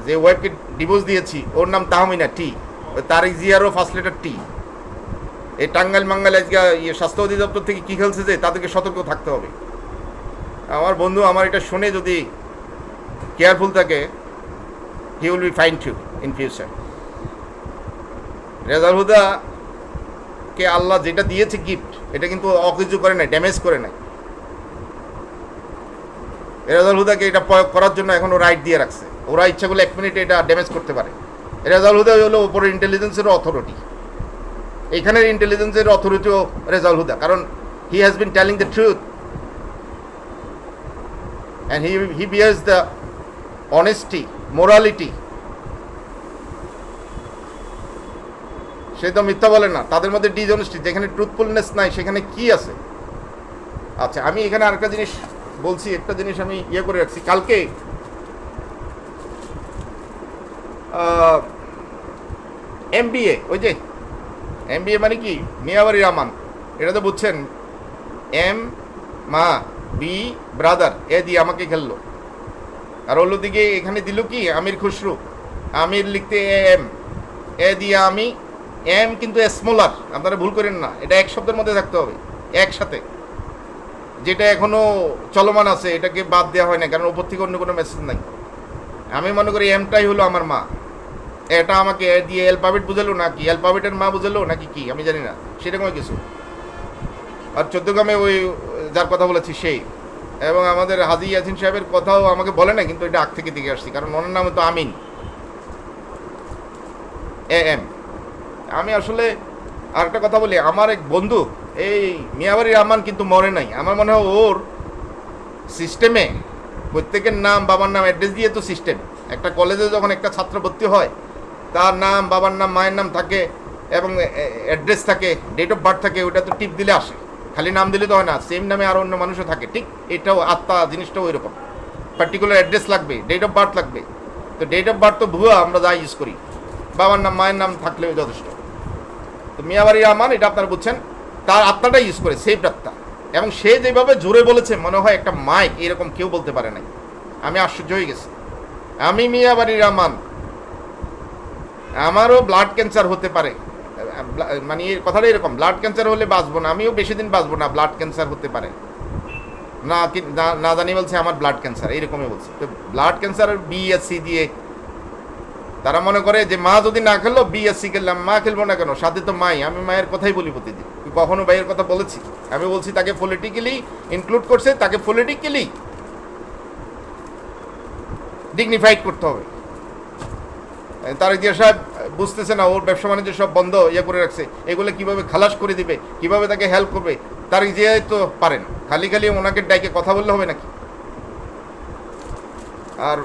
যে ওয়াইফকে ডিভোর্স দিয়েছি, ওর নাম তাহমিনা টি, ওই তারিক জিয়ারও ফার্স্ট লেটার টি। এই টাঙ্গাইল মাঙ্গাল আজকে স্বাস্থ্য অধিদপ্তর থেকে কী খেলছে যে তাদেরকে সতর্ক থাকতে হবে। আমার বন্ধু আমার এটা শুনে যদি কেয়ারফুল থাকে, he will be fine to in future. Rezaul হুদাকে আল্লাহ যেটা দিয়েছে গিফট, এটা কিন্তু অকিছু করে নাই, ড্যামেজ করে নাই। রেজাউল হুদাকে এটা প্রয়োগ করার জন্য এখনও রাইট দিয়ে রাখছে। ওরা ইচ্ছা করলে 1 মিনিটে এটা ড্যামেজ করতে পারে। রেজাউল হুদা হলো উপরে ইন্টেলিজেন্সের অথরিটি, এখানের ইন্টেলিজেন্সের অথরিটিও রেজাউল হুদা, কারণ he has been telling the truth and he bears the honesty, morality. সে তো মিথ্যা বলে না, তাদের মধ্যে ডিসঅনেস্টি, যেখানে ট্রুথফুলনেস নাই সেখানে কি আছে? আচ্ছা, আমি এখানে আরেকটা জিনিস বলছি, একটা জিনিস আমি করে রাখছি। কালকে MBA, ওই যে MBA মানে কি, মিয়াবাড়ি রহমান, এটা তো বুঝছেন, এম মা, বি ব্রাদার, এ দিয়ে আমাকে খেললো। আর অন্যদিকে এখানে দিল কি আমির খুসরু, আমির লিখতে এম, এ দিয়ে আমি, এম কিন্তু স্মলার, আপনারা ভুল করেন না, এটা এক শব্দের মধ্যে থাকতে হবে একসাথে। যেটা এখনো চলমান আছে এটাকে বাদ দেওয়া হয় না, কারণ ওপর থেকে অন্য কোনো মেসেজ নাই। আমি মনে করি এমটাই হলো আমার মা, এটা আমাকে দিয়ে অ্যালফাবেট বুঝালো নাকি অ্যালফাবেটের মা বুঝালো নাকি কি আমি জানি না, সেরকম কিছু। আর চোদ্দগ্রামে ওই যার কথা বলেছি সেই, এবং আমাদের হাজি ইয়াসিন সাহেবের কথাও আমাকে বলে না, কিন্তু এটা আগ থেকে দিকে আসছি, কারণ ওনার নাম তো আমিন, এম। আমি আসলে আর একটা কথা বলি, আমার এক বন্ধু এই মিয়াবাড়ি রহমান কিন্তু মরে নাই। আমার মনে হয় ওর সিস্টেমে প্রত্যেকের নাম, বাবার নাম, অ্যাড্রেস দিয়ে তো সিস্টেম। একটা কলেজে যখন একটা ছাত্র ভর্তি হয়, তার নাম, বাবার নাম, মায়ের নাম থাকে এবং অ্যাড্রেস থাকে, ডেট অফ বার্থ থাকে, ওটা তো টিপ দিলে আসে, খালি নাম দিলে তো হয় না, সেম নামে আরও অন্য মানুষও থাকে। ঠিক এটাও আত্মা জিনিসটাও ওই রকম, পার্টিকুলার অ্যাড্রেস লাগবে, ডেট অফ বার্থ লাগবে। তো ডেট অফ বার্থ তো ভুয়া, আমরা যা ইউজ করি, বাবার নাম, মায়ের নাম থাকলেও যথেষ্ট। তো মিয়াবাড়ি রহমান, এটা আপনারা বুঝছেন, তার আত্মাটা ইউজ করে, সেফ আত্মা। এবং সে যেভাবে জোরে বলেছে, মনে হয় একটা মাইক, এরকম কেউ বলতে পারে নাই। আমি আশ্চর্য হয়ে গেছি। আমি মিয়াবাড়ি রহমান, আমারও ব্লাড ক্যান্সার হতে পারে, মানে এর কথাটা এরকম, ব্লাড ক্যান্সার হলে বাঁচবো না, আমিও বেশি দিন বাঁচবো না, ব্লাড ক্যান্সার হতে পারে না, না জানি বলছে আমার ব্লাড ক্যান্সার, এইরকমই বলছে। তো ব্লাড ক্যান্সারের BSc দিয়ে তারা মনে করে যে মা যদি না খেললো, BSc খেললাম, মা খেলবো না কেন, সাথে তো মাই, আমি মায়ের কথাই বলি প্রতিদিন। কখনো ভাইয়ের কথা বলেছি? আমি বলছি তাকে পলিটিক্যালি ইনক্লুড করছে, তাকে পলিটিক্যালি ডিগনিফাইড করতে হবে। তার যে সাহেব বুঝতেছে না, ওর ব্যবসা বাণিজ্য সব বন্ধ করে রাখছে, এগুলো কিভাবে খালাস করে দিবে, কিভাবে তাকে হেল্প করবে, তার যে তো পারেন। খালি খালি ওনাকে ডাইকে কথা বললে হবে নাকি? আর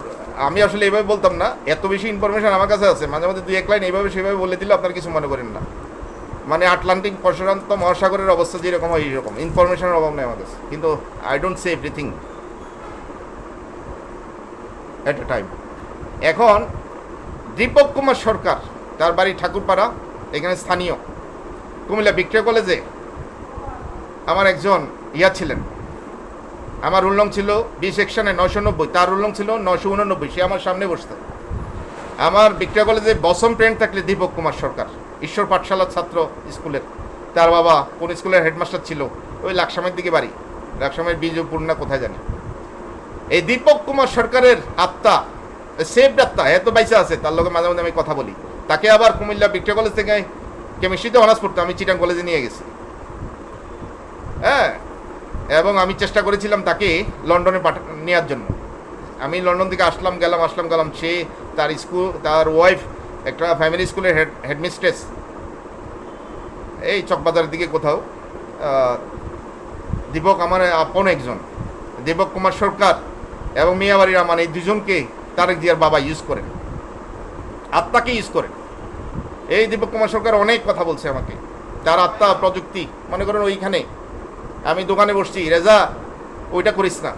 আমি আসলে এইভাবে বলতাম না, এত বেশি ইনফরমেশন আমার কাছে আছে, মাঝে মাঝে 2-1 লাইন এইভাবে সেভাবে বলে দিলে আপনার কিছু মনে করেন না। মানে আটলান্টিক প্রশান্ত মহাসাগরের অবস্থা যেরকম হয়, এইরকম ইনফরমেশনের অভাব নেই আমার কাছে, কিন্তু I don't say everything at A time. এখন দীপক কুমার সরকার, তার বাড়ি ঠাকুরপাড়া, এখানে স্থানীয়, কুমিল্লা ভিক্টোরিয়া কলেজে আমার একজন ছিলেন। আমার রুল নং ছিল 20 সেকশনে 990, তার রুল নং ছিল 989, সে আমার সামনে বসত। আমার ভিক্টোরিয়া কলেজে বসম ফ্রেন্ড থাকলে দীপক কুমার সরকার, ঈশ্বর পাঠশালার ছাত্র স্কুলের, তার বাবা কোন স্কুলের হেডমাস্টার ছিল, ওই লাকসামের দিকে বাড়ি, লাকসামের বিজয়পুর না কোথায় জানি। এই দীপক কুমার সরকারের আত্মা, সেফ আত্মা, এত বাইসা আছে, তার লোকে মাঝে মাঝে আমি কথা বলি। তাকে আবার কুমিল্লা ভিক্টোরিয়া কলেজ থেকে কেমিস্ট্রিতে অনার্স পড়তো, আমি চিটাং কলেজে নিয়ে গেছি। হ্যাঁ, এবং আমি চেষ্টা করেছিলাম তাকে লন্ডনে নেওয়ার জন্য। আমি লন্ডন থেকে আসলাম গেলাম, সে তার স্কুল, তার ওয়াইফ একটা ফ্যামিলি স্কুলের হেডমিস্ট্রেস, এই চকবাজারের দিকে কোথাও। দীপক আমার আপন একজন, দীপক কুমার সরকার এবং মিয়াবাড়ি রহমান, এই দুজনকে তারেক জিয়ার বাবা ইউজ করেন, আত্মাকে ইউজ করেন। এই দীপক কুমার সরকার অনেক কথা বলছে আমাকে, তার আত্মা, প্রযুক্তি। মনে করেন ওইখানে আমি দোকানে বসছি, রেজা ওইটা করিস না,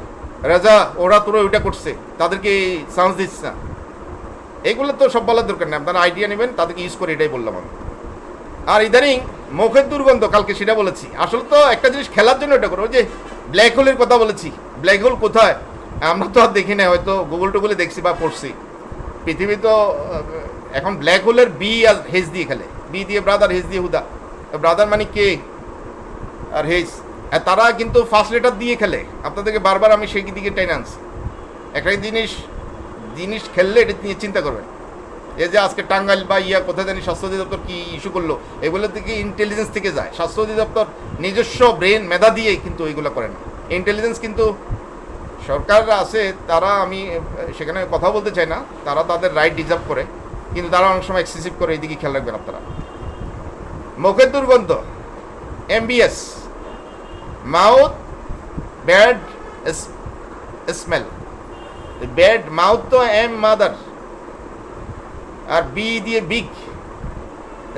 রেজা ওরা তোরা ওইটা করছে, তাদেরকে চান্স দিস না, এগুলো তো সব বলার দরকার নেই, আপনারা আইডিয়া নেবেন, তাদেরকে ইউজ করে, এটাই বললাম আমি। আর ইদানিং মুখের দুর্গন্ধ, কালকে সেটা বলেছি। আসলে তো একটা জিনিস খেলার জন্য এটা করো, ওই যে ব্ল্যাক হোলের কথা বলেছি, ব্ল্যাক হোল কোথায় আমরা তো আর দেখি না, হয়তো গুগল টুগলে দেখছি বা পড়ছি। পৃথিবী তো এখন ব্ল্যাক হোলের বি আর হেজ দিয়ে খেলে, বি দিয়ে ব্রাদার, হেজ দিয়ে হুদা। ব্রাদার মানে কে আর হেজ, তারা কিন্তু ফার্স্ট লেটার দিয়ে খেলে। আপনাদেরকে বারবার আমি সেই দিকে টেনে আনছি। একটা জিনিস খেললে এটা নিয়ে চিন্তা করবেন। এই যে আজকে টাঙ্গাইল বা কোথায় জানি স্বাস্থ্য অধিদপ্তর কি ইস্যু করলো, এগুলো থেকে ইন্টেলিজেন্স থেকে যায়। স্বাস্থ্য অধিদপ্তর নিজস্ব ব্রেন মেধা দিয়ে কিন্তু এগুলো করে না, ইন্টেলিজেন্স কিন্তু সরকাররা আছে, তারা, আমি সেখানে কথা বলতে চাই না, তারা তাদের রাইট ডিজার্ভ করে, কিন্তু তারা অনেক সময় এক্সেসিভ করে, এইদিকে খেয়াল রাখবেন আপনারা। মুখের দুর্গন্ধ, MBS, mouth bad smell. Bad mouth তো M মাদার, আর B দিয়ে বিগ,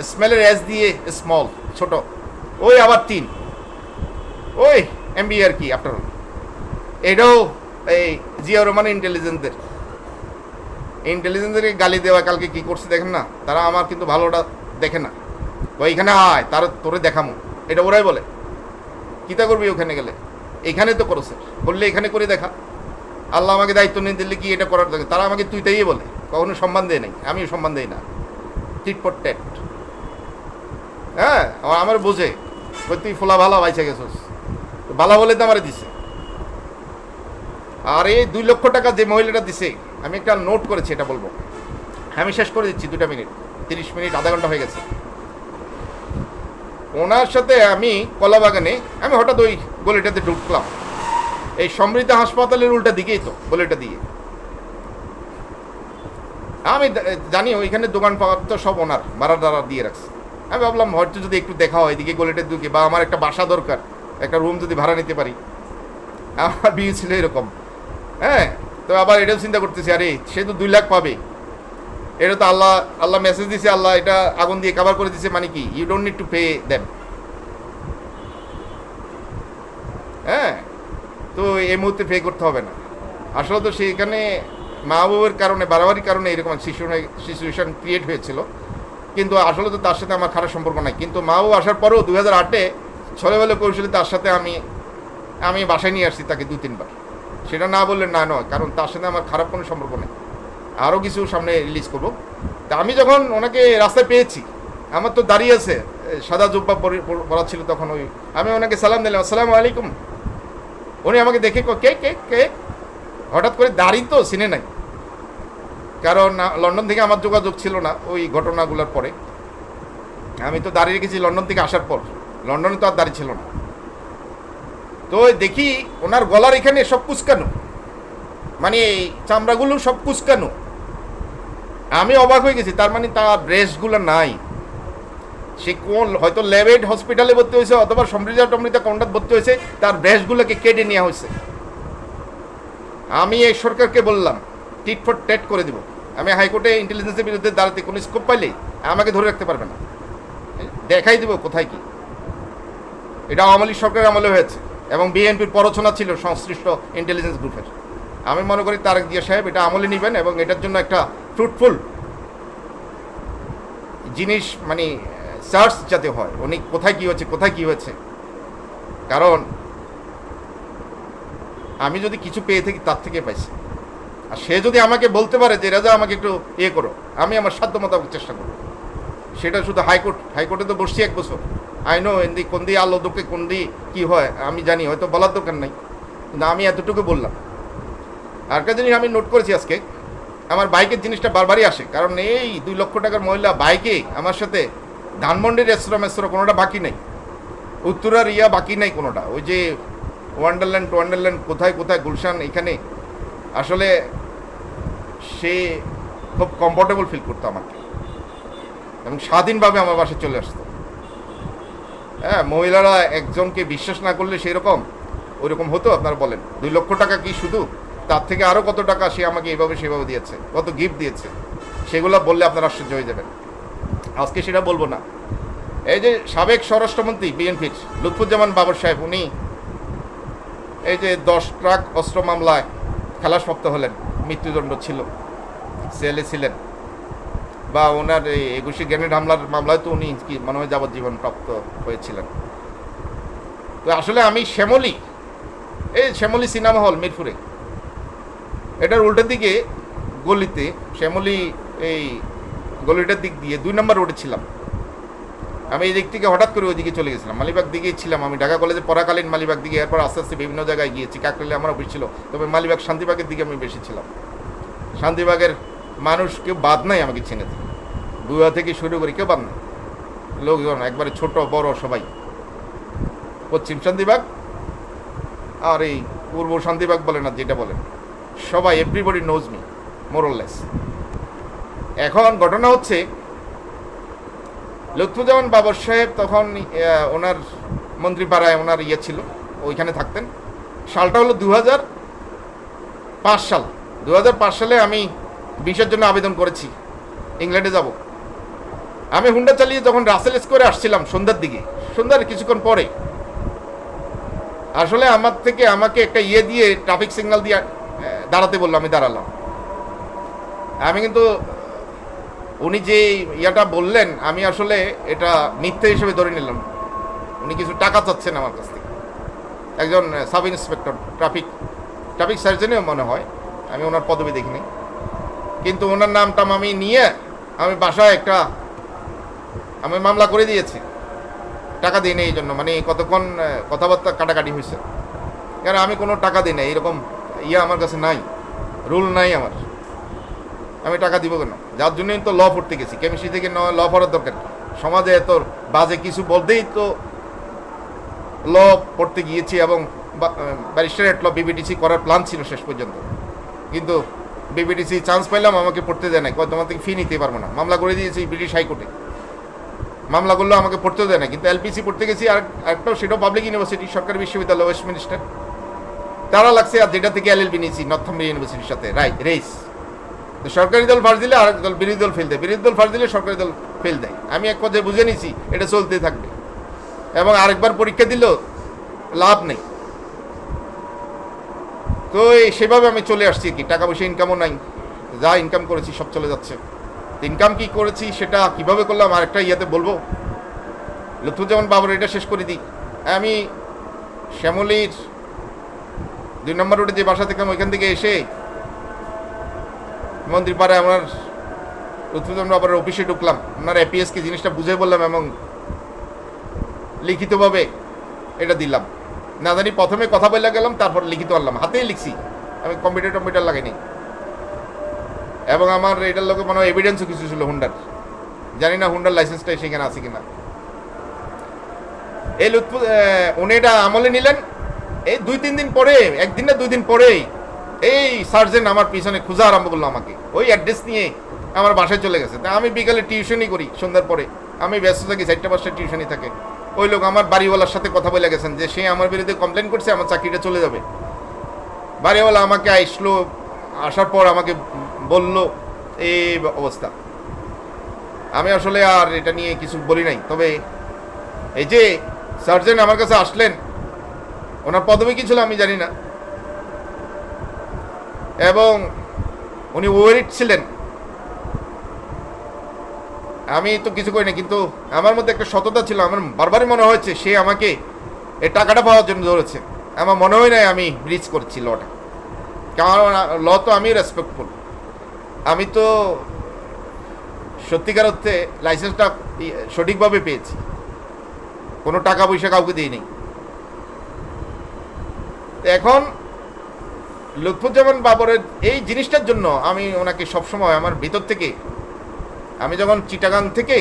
স্মেলের S দিয়ে স্মল, ছোট, ওই আবার 3, ওই MB আর কি আফটার অল। এটাও এই জিয়া রহমান ইন্টেলিজেন্সের গালি দেওয়া কালকে কি করছে দেখেন না, তারা আমার কিন্তু ভালোটা দেখে না। ওইখানে আয় তার তোরে দেখামো, এটা ওরাই বলে। কিতা করবি ওখানে গেলে? এখানে তো করছে, বললে এখানে করে দেখা। আল্লাহ আমাকে দায়িত্ব নিয়ে দিলে কি এটা করার দরকার? তারা আমাকে তুই তাই বলে, কখনো সম্মান দেয় নাই, আমিও সম্মান দেই না। Tit for tat. হ্যাঁ, আমার বোঝে তুই ফোলা ভালা বাইসে গেছিস, ভালা বলে তো আমার দিছে। আর এই 2 লক্ষ টাকা যে মহিলাটা দিছে, আমি একটা নোট করেছি, এটা বলবো। আমি শেষ করে দিচ্ছি, 2 মিনিট, 30 মিনিট, আধা ঘন্টা হয়ে গেছে। ওনার সাথে আমি কলাবাগানে, আমি হঠাৎ ওই গলিটাতে ঢুকলাম, এই সমৃদ্ধ হাসপাতালের উল্টা দিকেই তো গলিটা দিয়ে। আমি জানি ওইখানে দোকান পাওয়ার তো সব ওনার ভাড়া দিয়ে রাখছে। আমি ভাবলাম হয়তো যদি একটু দেখা হয় এদিকে গলিটার দিকে, বা আমার একটা বাসা দরকার, একটা রুম যদি ভাড়া নিতে পারি। আমার বিয়ে ছিল এরকম। হ্যাঁ, তো আবার এটাও চিন্তা করতেছি, আরে সে তো 2 লাখ পাবে, এটা তো আল্লাহ মেসেজ দিছে, আল্লাহ এটা আগুন দিয়ে কভার করে দিছে, মানে কি you don't need to pay them. হ্যাঁ, তো এই মুহূর্তে পে করতে হবে না। আসলে তো সেইখানে মা বাবার কারণে, বাড়াবাড়ির কারণে এরকম সিচুয়েশন ক্রিয়েট হয়েছিল। কিন্তু আসলে তো তার সাথে আমার খারাপ সম্পর্ক নাই। কিন্তু মা বাবু আসার পরেও 2008-এ ছেলেবেলে কৌশলে তার সাথে আমি বাসায় নিয়ে আসছি তাকে 2-3 বার। সেটা না বললে না নয়, কারণ তার সাথে আমার খারাপ কোনো সম্পর্ক নেই। আরও কিছু সামনে রিলিজ করবো। তা আমি যখন ওনাকে রাস্তায় পেয়েছি, আমার তো দাঁড়িয়ে আছে, সাদা জুব্বা পরা ছিল তখন, ওই আমি ওনাকে সালাম দিলাম, আসসালামু আলাইকুম। উনি আমাকে দেখে কে কে কে হঠাৎ করে দাঁড়িয়ে তো চিনে নাই, কারণ লন্ডন থেকে আমার যোগাযোগ ছিল না ওই ঘটনাগুলোর পরে। আমি তো দাঁড়িয়ে রেখেছি লন্ডন থেকে আসার পর, লন্ডনে তো আর দাঁড়িয়ে ছিল না। তো দেখি ওনার গলার এখানে সব কুচকানো, মানে এই চামড়াগুলো সব কুচকানো। আমি অবাক হয়ে গেছি, তার মানে তার ব্রেস্টগুলো নাই। সে কোন হয়তো লেভেড হসপিটালে ভর্তি হয়েছে, অথবা সমৃদ্ধা কাউন্টার ভর্তি হয়েছে, তার ব্রেস্টগুলোকে কেটে নেওয়া হয়েছে। আমি এই সরকারকে বললাম টিট ফর টেট করে দিব। আমি হাইকোর্টে ইন্টেলিজেন্সের বিরুদ্ধে দাঁড়াতে কোনো স্কোপ পাইলেই আমাকে ধরে রাখতে পারবে না, দেখাই দিব কোথায় কি। এটা আওয়ামী লীগ সরকারের আমলে হয়েছে, এবং বিএনপির প্ররোচনা ছিল সংশ্লিষ্ট ইন্টেলিজেন্স গ্রুপের। আমি মনে করি তারেক জিয়া সাহেব এটা আমলে নেবেন, এবং এটার জন্য একটা ফ্রুটফুল জিনিস, মানে সার্চ যাতে হয়, উনি কোথায় কী হয়েছে। কারণ আমি যদি কিছু পেয়ে থাকি তার থেকে পাইছি, আর সে যদি আমাকে বলতে পারে যে রাজা আমাকে একটু করো, আমি আমার সাধ্য মোতাবেক চেষ্টা করব। সেটা শুধু হাইকোর্টে তো বসছি 1 বছর। আইনো কোন দিয়ে আলো দোকে কোন দিয়ে কী হয় আমি জানি, হয়তো বলার দরকার নাই, কিন্তু আমি এতটুকু বললাম। আর একটা জিনিস আমি নোট করেছি আজকে, আমার বাইকের জিনিসটা বারবারই আসে, কারণ এই 2 লক্ষ টাকার মহিলা বাইকে আমার সাথে ধানমন্ডির মেসরা কোনোটা বাকি নেই, উত্তরার বাকি নেই কোনোটা। ওই যে ওয়ান্ডারল্যান্ড কোথায় গুলশান, এখানে আসলে সে খুব কমফোর্টেবল ফিল করতো আমাকে, এবং স্বাধীনভাবে আমার বাসায় চলে আসতো। হ্যাঁ, মহিলারা একজনকে বিশ্বাস না করলে সেরকম ওইরকম হতো? আপনারা বলেন। 2 লক্ষ টাকা কি শুধু, তার থেকে আরও কত টাকা সে আমাকে এইভাবে সেভাবে দিয়েছে, কত গিফট দিয়েছে, সেগুলো বললে আপনারা আশ্চর্য হয়ে যাবেন। আজকে সেটা বলবো না। এই যে সাবেক স্বরাষ্ট্রমন্ত্রী বিএনপির লুৎফুজ্জামান বাবর সাহেব, উনি এই যে 10 ট্রাক অস্ত্র মামলায় খালাসপ্রাপ্ত হলেন, মৃত্যুদণ্ড ছিল, জেলে ছিলেন। বা ওনার এই 21 গ্রেনেড হামলার মামলায় তো উনি কি মনে হয় যাবজ্জীবন প্রাপ্ত হয়েছিলেন। তো আসলে আমি শ্যামলী সিনেমা হল মিরপুরে, এটার উল্টো দিকে গলিতে, শ্যামলী এই গলিটার দিক দিয়ে 2 নম্বর রোডে ছিলাম। আমি এই দিক থেকে হঠাৎ করে ওইদিকে চলে গেছিলাম, মালিবাগ দিকেই ছিলাম। আমি ঢাকা কলেজে পড়াকালীন মালিবাগ দিকে, এরপর আস্তে আস্তে বিভিন্ন জায়গায় গিয়েছি। কাকরাইলে আমার অফিস ছিল, তবে মালিবাগ শান্তিবাগের দিকে আমি বেশি ছিলাম। শান্তিবাগের মানুষ কেউ বাদ নাই আমাকে চিনেতে, বুয়া থেকে শুরু করে কেউ বাদ নাই, লোকজন একবারে ছোট বড় সবাই। পশ্চিম শান্তিবাগ আর এই পূর্ব শান্তিবাগ বলেন আর যেটা বলেন, সবাই, এভরিবডি নোজ মি মোরলেস। এখন ঘটনা হচ্ছে লুৎফুজ্জামান বাবর সাহেব তখন ওনার মন্ত্রীপাড়ায় ওনার ছিল, ওইখানে থাকতেন। সালটা হলো 2005 সাল। 2005 সালে আমি ভিসার জন্য আবেদন করেছি, ইংল্যান্ডে যাব। আমি হুন্ডা চালিয়ে যখন রাসেল স্কোয়ারে আসছিলাম সন্ধ্যার দিকে, সন্ধ্যার কিছুক্ষণ পরে আসলে আমাকে একটা দিয়ে ট্রাফিক সিগন্যাল দিয়ে দাঁড়াতে বললো, আমি দাঁড়ালাম। আমি কিন্তু উনি যে ইয়াটা বললেন আমি আসলে এটা মিথ্যে হিসেবে ধরে নিলাম। উনি কিছু টাকা চাচ্ছেন আমার কাছ থেকে, একজন সাব ইন্সপেক্টর ট্রাফিক সার্জেনও মনে হয়, আমি ওনার পদবি দেখিনি। কিন্তু ওনার নামটা আমি নিয়ে আমি বাসায় আমি মামলা করে দিয়েছি, টাকা দিই না এই জন্য। মানে কতক্ষণ কথাবার্তা কাটাকাটি হয়েছে, কারণ আমি কোনো টাকা দিই না, এরকম আমার কাছে নাই, রুল নাই আমার। আমি টাকা দিব কেন? যার জন্যই তো ল পড়তে গেছি, কেমিস্ট্রি থেকে ল পড়ার দরকার কি? সমাজে এত বাজে কিছু বলতেই তো ল পড়তে গিয়েছি, এবং ব্যারিস্টারেট ল বিবিটিসি করার প্ল্যান ছিল শেষ পর্যন্ত। কিন্তু বিবিটিসি চান্স পাইলাম, আমাকে পড়তে দেয় নাই, তোমার থেকে ফি নিতে পারবো না। মামলা করে দিয়েছি ব্রিটিশ হাইকোর্টে, মামলা করলেও আমাকে পড়তেও দেয় না। কিন্তু এলপিসি পড়তে গেছি, আর একটাও সেটাও পাবলিক ইউনিভার্সিটি, সরকারি বিশ্ববিদ্যালয় ওয়েস্টমিনিস্টার, তারা লাগছে। আর যেটা থেকে এলএলবি নিয়েছি নর্থাম্বরিয়া ইউনিভার্সিটির সাথে রেস। তো সরকারি দল ফার্স্ট দিলে আরেক দল বিরোধী দল ফেল দেয়, বিরোধী দল ফার্স্ট দিলে সরকারি দল ফেল দেয়। আমি এক পর্যায়ে বুঝে নিয়েছি এটা চলতে থাকবে, এবং আরেকবার পরীক্ষা দিলেও লাভ নেই। তো সেভাবে আমি চলে আসছি, কি টাকা পয়সা ইনকামও নাই, যা ইনকাম করেছি সব চলে যাচ্ছে। ইনকাম কি করেছি সেটা কিভাবে করলাম আর একটা বলবো। লুৎফুজ্জামান বাবর এটা শেষ করে দিই। আমি শ্যামলীর 2 নম্বর রোডে যে বাসা থেকে ওইখান থেকে এসে মন্ত্রীপাড়ায় আমার লুৎফুজ্জামান বাবরের অফিসে ঢুকলাম, ওনার এপিএসকে জিনিসটা বুঝে বললাম এবং লিখিতভাবে এটা দিলাম। না জানি প্রথমে কথা বলে গেলাম, তারপর লিখিত আনলাম, হাতেই লিখছি, আমি কম্পিউটার লাগাইনি। এবং আমার এটার লোকে মনে হয় এভিডেন্সও কিছু ছিল হুন্ডার, জানি না হুন্ডার লাইসেন্সটা সেখানে আছে কিনা। এই উনি এটা আমলে নিলেন। এই 2-3 দিন পরে, একদিন না 2 দিন পরেই এই সার্জেন্ট আমার পিছনে খোঁজা আরম্ভ করলো আমাকে, ওই অ্যাড্রেস নিয়ে আমার বাসায় চলে গেছে। তা আমি বিকালে টিউশনই করি, সন্ধ্যার পরে আমি ব্যস্ত থাকি, 4টা-5টা টিউশনই থাকে। ওই লোক আমার বাড়িওয়ালার সাথে কথা বলে গেছেন যে সে আমার বিরুদ্ধে কমপ্লেন করছে, আমার চাকরিটা চলে যাবে। বাড়িওয়ালা আমাকে আসলো, আসার পর আমাকে বলল এই অবস্থা। আমি আসলে আর এটা নিয়ে কিছু বলি নাই। তবে এই যে সার্জেন্ট আমার কাছে আসলেন, ওনার পদবি কি ছিল আমি জানি না, এবং উনি ওয়ারিড ছিলেন। আমি তো কিছু করি না, কিন্তু আমার মধ্যে একটা সততা ছিল। আমার বারবারই মনে হয়েছে সে আমাকে এই টাকাটা পাওয়ার জন্য ধরেছে। আমার মনে হয় নাই আমি ব্রিজ করছি লটা, কারণ ল তো আমি রেসপেক্টফুল। আমি তো সত্যিকার অর্থে লাইসেন্সটা সঠিকভাবে পেয়েছি, কোনো টাকা পয়সা কাউকে দিই নেই। এখন লুৎফুজ্জামান বাবরের এই জিনিসটার জন্য আমি ওনাকে সবসময় আমার ভিতর থেকে, আমি যখন চিটাগাং থেকে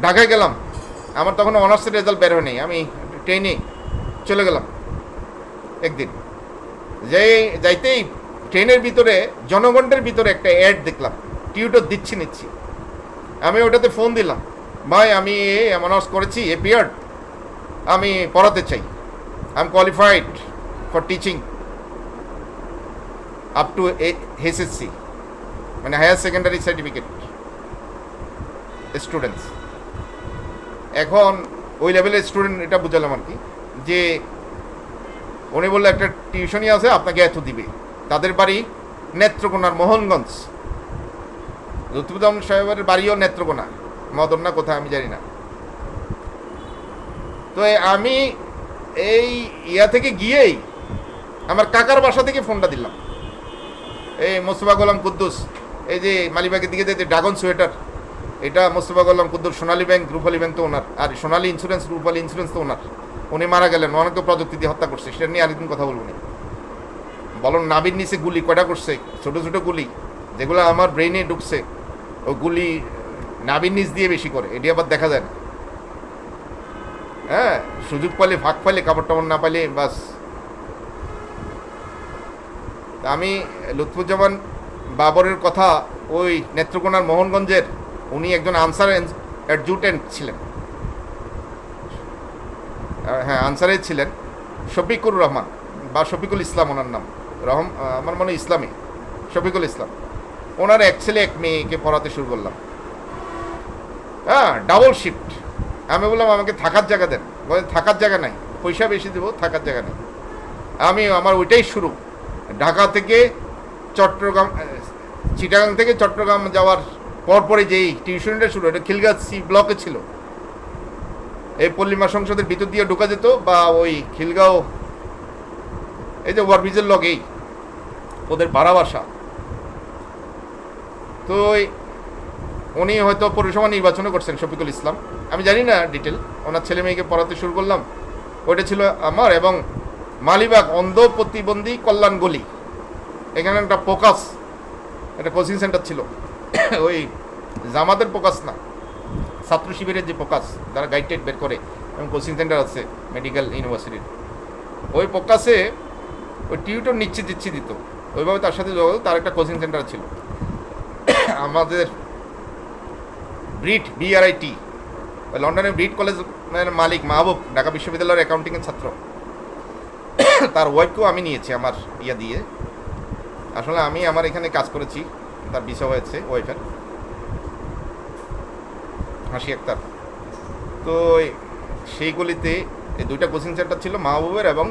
ঢাকায় গেলাম, আমার তখন অনার্সের রেজাল্ট বের হয়নি, আমি ট্রেনে চলে গেলাম একদিন। যাইতেই ট্রেনের ভিতরে জনগণের ভিতরে একটা অ্যাড দেখলাম, টিউটর নিচ্ছি। আমি ওটাতে ফোন দিলাম, ভাই আমি অনার্স করেছি, এপিয়ার্ড, আমি পড়াতে চাই, I am qualified for teaching up to SSC, মানে হায়ার সেকেন্ডারি সার্টিফিকেট স্টুডেন্টস। এখন ওই লেভেলের স্টুডেন্ট এটা বুঝালাম আর কি, যে উনি বললো একটা টিউশনই আছে, আপনাকে এত দিবে। তাদের বাড়ি নেত্রকোনার মোহনগঞ্জ, লুৎফুজ্জামান সাহেবের বাড়িও নেত্রকোনা, মদন না কোথায় আমি জানি না। তো আমি এই থেকে গিয়েই আমার কাকার বাসা থেকে ফোনটা দিলাম, এই মোস্তফা গোলাম কুদ্দুস, এই যে মালিবাগের দিকে যে ড্রাগন সোয়েটার, এটা মোস্তফা গোলাম কুদ্দুস। সোনালী ব্যাংক, রূপালী ব্যাংক তো ওনার, আর সোনালী ইন্স্যুরেন্স, রূপালী ইন্স্যুরেন্স তো ওনার। উনি মারা গেলেন, ওনাকে প্রযুক্তি দিয়ে হত্যা করছে, সেটা নিয়ে আরেকদিন কথা বলবো না। বলুন নাবির নিচে গুলি কয়টা করছে, ছোটো ছোটো গুলি, যেগুলো আমার ব্রেইনে ঢুকছে, ওই গুলি নাবির নিচ দিয়ে বেশি করে, এটি আবার দেখা যায় না। হ্যাঁ, সুযোগ পাইলে, ফাঁক পাইলে, কাপড় টাপড় না পাইলে বাস। আমি লুৎফুজ্জামান বাবরের কথা, ওই নেত্রকোনার মোহনগঞ্জের উনি একজন অ্যাডজুটেন্ট ছিলেন, হ্যাঁ আনসারে ছিলেন শফিকুর রহমান বা শফিকুল ইসলাম ওনার নাম, আমার মনে হয় ইসলামী, শফিকুল ইসলাম। ওনার এক ছেলে এক মেয়েকে পড়াতে শুরু করলাম। হ্যাঁ, ডাবল শিফট। আমি বললাম আমাকে থাকার জায়গা দেন, বলে থাকার জায়গা নাই, পয়সা বেশি দেবো, থাকার জায়গা নেই। আমার ওইটাই শুরু। ঢাকা থেকে চট্টগ্রাম, চিটাগাং থেকে চট্টগ্রাম যাওয়ার পরপরই যেই টিউশনটা শুরু, এটা খিলগাছ সি ব্লকে ছিল। এই পল্লিমা সংসদের ভিতর দিয়ে ঢোকা যেত, বা ওই খিলগাঁও এই যে ওভারব্রিজের লগেই ওদের ভাড়া বাসা। তো উনি হয়তো পৌরসভা নির্বাচনও করছেন, শফিকুল ইসলাম, আমি জানি না ডিটেল। ওনার ছেলে মেয়েকে পড়াতে শুরু করলাম। ওইটা ছিল আমার। এবং মালিবাগ অন্ধ প্রতিবন্ধী কল্যাণ গলি, এখানে একটা ফোকাস, একটা কোচিং সেন্টার ছিল। ওই জামাতের ফোকাস না, ছাত্র শিবিরের যে ফোকাস, যারা গাইড টাইড বের করে, এবং কোচিং সেন্টার আছে মেডিকেল ইউনিভার্সিটির, ওই ফোকাসে ওই টিউটর নিচ্ছে দিত। ওইভাবে তার সাথে যোগাযোগ, তার একটা কোচিং সেন্টার ছিল। আমাদের BRIT, লন্ডনের ব্রিট কলেজের মালিক মাহবুব, ঢাকা বিশ্ববিদ্যালয়ের অ্যাকাউন্টিংয়ের ছাত্র, তার ওয়াইফকেও আমি নিয়েছি আমার ইয়া দিয়ে। আসলে আমি আমার এখানে কাজ করেছি, তার ভিসা হয়েছে ওয়াইফের, হাসি আক্তার। তো সেইগুলিতে এই দুইটা কোচিং সেন্টার ছিল, মাহবুবের এবং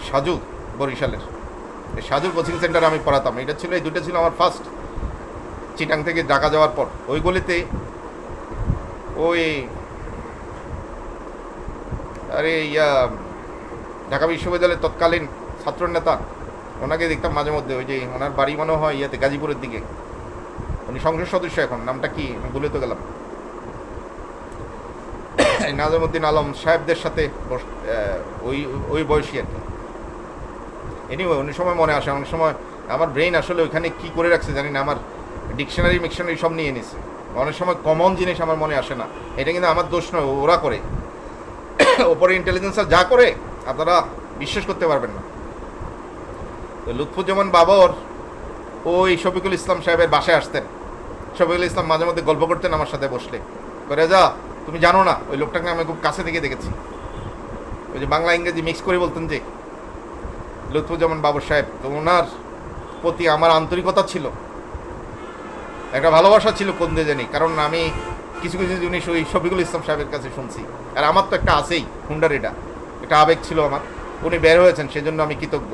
সাজু বরিশালের। এই সাজুর কোচিং সেন্টার আমি পড়াতাম। এটা ছিল, এই দুটো ছিল আমার ফার্স্ট চিটাং থেকে ঢাকা যাওয়ার পর। ওইগুলিতে ওই ঢাকা বিশ্ববিদ্যালয়ের তৎকালীন ছাত্র নেতা, ওনাকে দেখতাম মাঝে মধ্যে। ওই যে ওনার বাড়ি মনে হয় ইয়াতে গাজীপুরের দিকে, উনি সংসদ সদস্য এখন, নামটা কি আমি ভুলে তো গেলাম। নাজমুদ্দিন আলম সাহেবদের সাথে ওই বয়সী আর কি। এনিওয়ে অনেক সময় মনে আসে, অনেক সময় আমার ব্রেইন আসলে ওইখানে কি করে রাখছে জানি না, আমার মিকশনারি সব নিয়ে নিছে। অনেক সময় কমন জিনিস আমার মনে আসে না। এটা কিন্তু আমার দোষ নয়, ওরা করে। ওপরে ইন্টেলিজেন্সার যা করে আপনারা বিশ্বাস করতে পারবেন না। তো লুৎফুজ্জামান বাবর ওই শফিকুল ইসলাম সাহেবের বাসায় আসতেন। শফিকুল ইসলাম মাঝে মধ্যে গল্প করতেন আমার সাথে বসলে, করে যা তুমি জানো না, ওই লোকটাকে আমি খুব কাছে থেকে দেখেছি। ওই যে বাংলা ইংরেজি মিক্স করে বলতেন যে লুৎফুজ্জামান বাবর সাহেব। তো ওনার প্রতি আমার আন্তরিকতা ছিল, একটা ভালোবাসা ছিল কোন দিয়ে জানি। কারণ আমি কিছু কিছু জিনিস ওই শফিকুল ইসলাম সাহেবের কাছে শুনছি। আর আমার তো একটা আছেই হুন্ডার, এটা আবেগ ছিল আমার। উনি বের হয়েছেন, সেজন্য আমি কৃতজ্ঞ।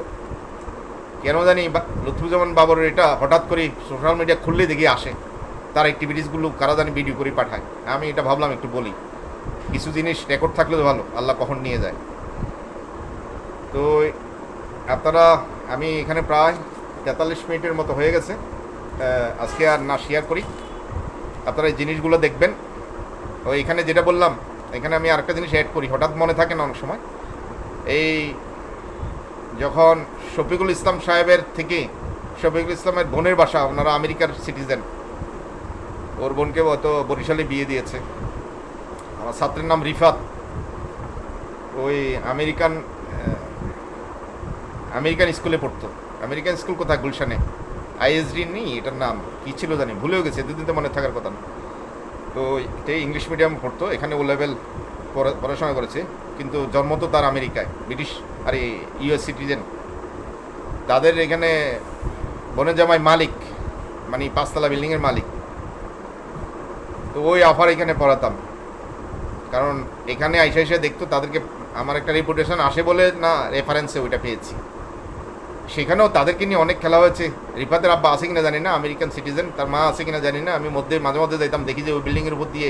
কেন জানি লুৎফুজ্জামান বাবরের এটা হঠাৎ করে সোশ্যাল মিডিয়া খুললে দেখি আসে, তার অ্যাক্টিভিটিসগুলো কারা জানি ভিডিও করে পাঠায়। আমি এটা ভাবলাম একটু বলি, কিছু জিনিস রেকর্ড থাকলে তো ভালো, আল্লাহ কখন নিয়ে যায়। তো আপনারা, আমি এখানে প্রায় 43 মিনিটের মতো হয়ে গেছে, আজকে আর না শেয়ার করি। আপনারা এই জিনিসগুলো দেখবেন। তো এখানে যেটা বললাম, এখানে আমি আরেকটা জিনিস অ্যাড করি, হঠাৎ মনে থাকে না অনেক সময়। এই যখন শফিকুল ইসলাম সাহেবের থেকে, শফিকুল ইসলামের বোনের বাসা, ওনারা আমেরিকার সিটিজেন, ওর বোনকে হয়তো বরিশালে বিয়ে দিয়েছে। আমার ছাত্রের নাম রিফাত, ওই আমেরিকান স্কুলে পড়তো। আমেরিকান স্কুল কোথায়? গুলশানে। ISD নেই, এটার নাম কী ছিল জানি, ভুলেও গেছে, দুদিন তো মনে থাকার কথা না। তো এটাই ইংলিশ মিডিয়াম পড়তো, এখানে ও লেভেল পড়াশোনা করেছে, কিন্তু জন্ম তো তার আমেরিকায়, ব্রিটিশ আর US সিটিজেন। তাদের এখানে বনের জামাই মালিক, মানে 5তলা বিল্ডিংয়ের মালিক। তো ওই অফার এখানে পড়াতাম, কারণ এখানে আইসা দেখতো তাদেরকে, আমার একটা রেপুটেশন আসে বলে না, রেফারেন্সে ওইটা পেয়েছি। সেখানেও তাদেরকে নিয়ে অনেক খেলা হয়েছে। রিফাতের আব্বা আছে কিনা জানি না, আমেরিকান সিটিজেন, তার মা আছে কিনা জানি না। আমি মাঝে মধ্যে যাইতাম, দেখি যে ওই বিল্ডিংয়ের উপর দিয়ে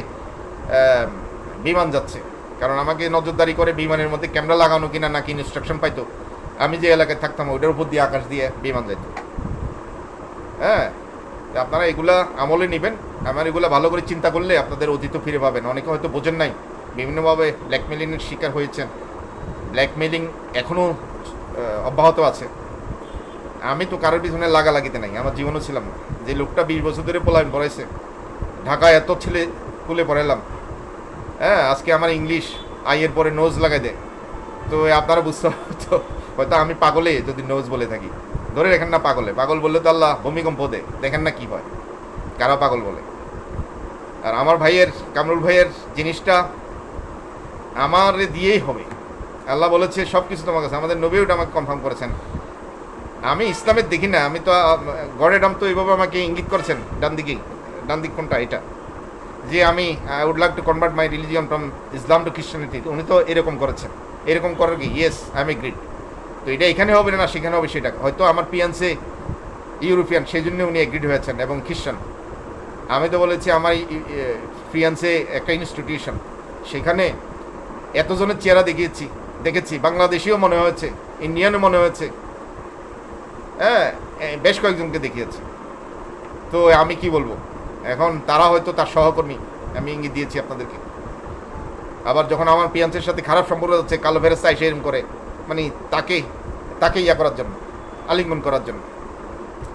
বিমান যাচ্ছে, কারণ আমাকে নজরদারি করে বিমানের মধ্যে ক্যামেরা লাগানো কিনা নাকি ইনস্ট্রাকশন পাইতো। আমি যে এলাকায় থাকতাম ওইটার উপর দিয়ে আকাশ দিয়ে বিমান যাইত। হ্যাঁ, আপনারা এগুলা আমলে নেবেন। আমার এগুলা ভালো করে চিন্তা করলে আপনাদের অতীত ফিরে পাবেন। অনেকে হয়তো বোঝেন নাই, বিভিন্নভাবে ব্ল্যাকমেলিংয়ের শিকার হয়েছেন। ব্ল্যাকমেলিং এখনও অব্যাহত আছে। আমি তো কারোর পিছনে লাগালাগিতে নাই, আমার জীবনও ছিলাম না। যে লোকটা 20 বছর ধরে পোলাইন পড়াইছে, ঢাকায় এত ছেলে স্কুলে পড়াইলাম, হ্যাঁ, আজকে আমার ইংলিশ আইয়ের পরে নোজ লাগাই দেয়। তো আপনারা বুঝতে হতো হয়তো আমি পাগলে যদি নোজ বলে থাকি। ধরে রেখেন না পাগল বললে তো আল্লাহ ভূমিকম্প দেয়, দেখেন না কি হয়, কারা পাগল বলে। আর আমার ভাইয়ের কামরুল ভাইয়ের জিনিসটা আমার দিয়েই হবে। আল্লাহ বলেছে সব কিছু তোমার কাছে, আমাদের নবী ওটা আমাকে কনফার্ম করেছেন। আমি ইসলামের দেখি না, আমি তো গড়ে ডাম তো এইভাবে আমাকে ইঙ্গিত করেছেন ডান দিক কোনটা এটা, যে আমি would like to convert my religion from Islam to Christianity, উনি তো এরকম করেছেন। এরকম করার কি ইয়েস আই এম এগ্রিড। তো এটা এখানে হবে না সেখানে হবে সেটা, হয়তো আমার পিয়ান্সে ইউরোপিয়ান সেই জন্য উনি এগ্রিড হয়েছেন এবং খ্রিস্টান। আমি তো বলেছি আমার ফিয়ান্সে একটা ইনস্টিটিউশন, সেখানে এতজনের চেহারা দেখেছি, বাংলাদেশিও মনে হয়েছে, ইন্ডিয়ানও মনে হয়েছে, হ্যাঁ বেশ কয়েকজনকে দেখিয়েছি। তো আমি কি বলবো এখন, তারা হয়তো তার সহকর্মী, আমি ইঙ্গিত দিয়েছি আপনাদেরকে। আবার যখন আমার পিয়ান্সের সাথে খারাপ সম্পর্ক হচ্ছে, কালো ফেরেস্তা এসে এরকম করে, মানে তাকে ইয়া করার জন্য, আলিঙ্গন করার জন্য,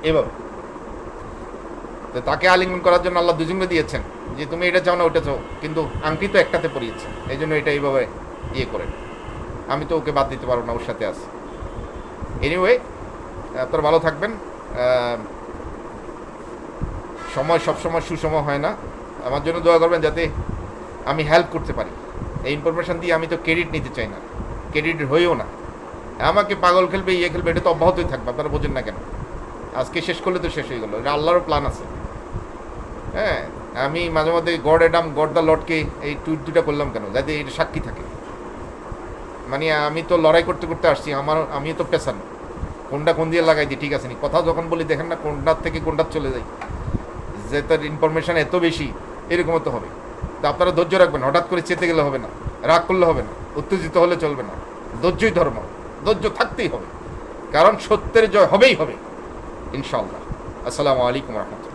এভাবে। তো তাকে আলিঙ্গন করার জন্য আল্লাহ দুজনকে দিয়েছেন, যে তুমি এটা চাও না ওটা চাও, কিন্তু আংটি তো একটাতে পরিয়েছে, এই জন্য এটা এইভাবে ইয়ে করে। আমি তো ওকে বাদ দিতে পারবো না, ওর সাথে আছে। এনিওয়ে, আপনারা ভালো থাকবেন। সময় সবসময় সুসময় হয় না, আমার জন্য দোয়া করবেন যাতে আমি হেল্প করতে পারি। এই ইনফরমেশান দিয়ে আমি তো ক্রেডিট নিতে চাই না, ক্রেডিট হয়েও না। আমাকে পাগল খেলবে ইয়ে খেলবে, এটা তো অব্যাহতই থাকবে, আপনারা বোঝেন না কেন? আজকে শেষ করলে তো শেষ হয়ে গেলো, এটা আল্লাহরও প্ল্যান আছে। হ্যাঁ, আমি মাঝে মধ্যে গড এডাম গড দ্য লর্ডকে এই টুইট দুটা করলাম কেন, যাতে এটা সাক্ষী থাকে। মানে আমি তো লড়াই করতে করতে আসছি, আমি তো পেছান, কোনটা কোন দিয়ে লাগাই দিই, ঠিক আছে নি কথা যখন বলি দেখেন না কোনটার থেকে কোনটার চলে যাই, যে তার ইনফরমেশান এত বেশি, এরকম তো হবে। তো আপনারা ধৈর্য রাখবেন, হঠাৎ করে চেতে গেলে হবে না, রাগ করলে হবে না, উত্তেজিত হলে চলবে না। ধৈর্যই ধর্ম, ধৈর্য থাকতেই হবে, কারণ সত্যের জয় হবেই হবে ইনশাআল্লাহ। আসসালামু আলাইকুম রহমতুল্লাহ।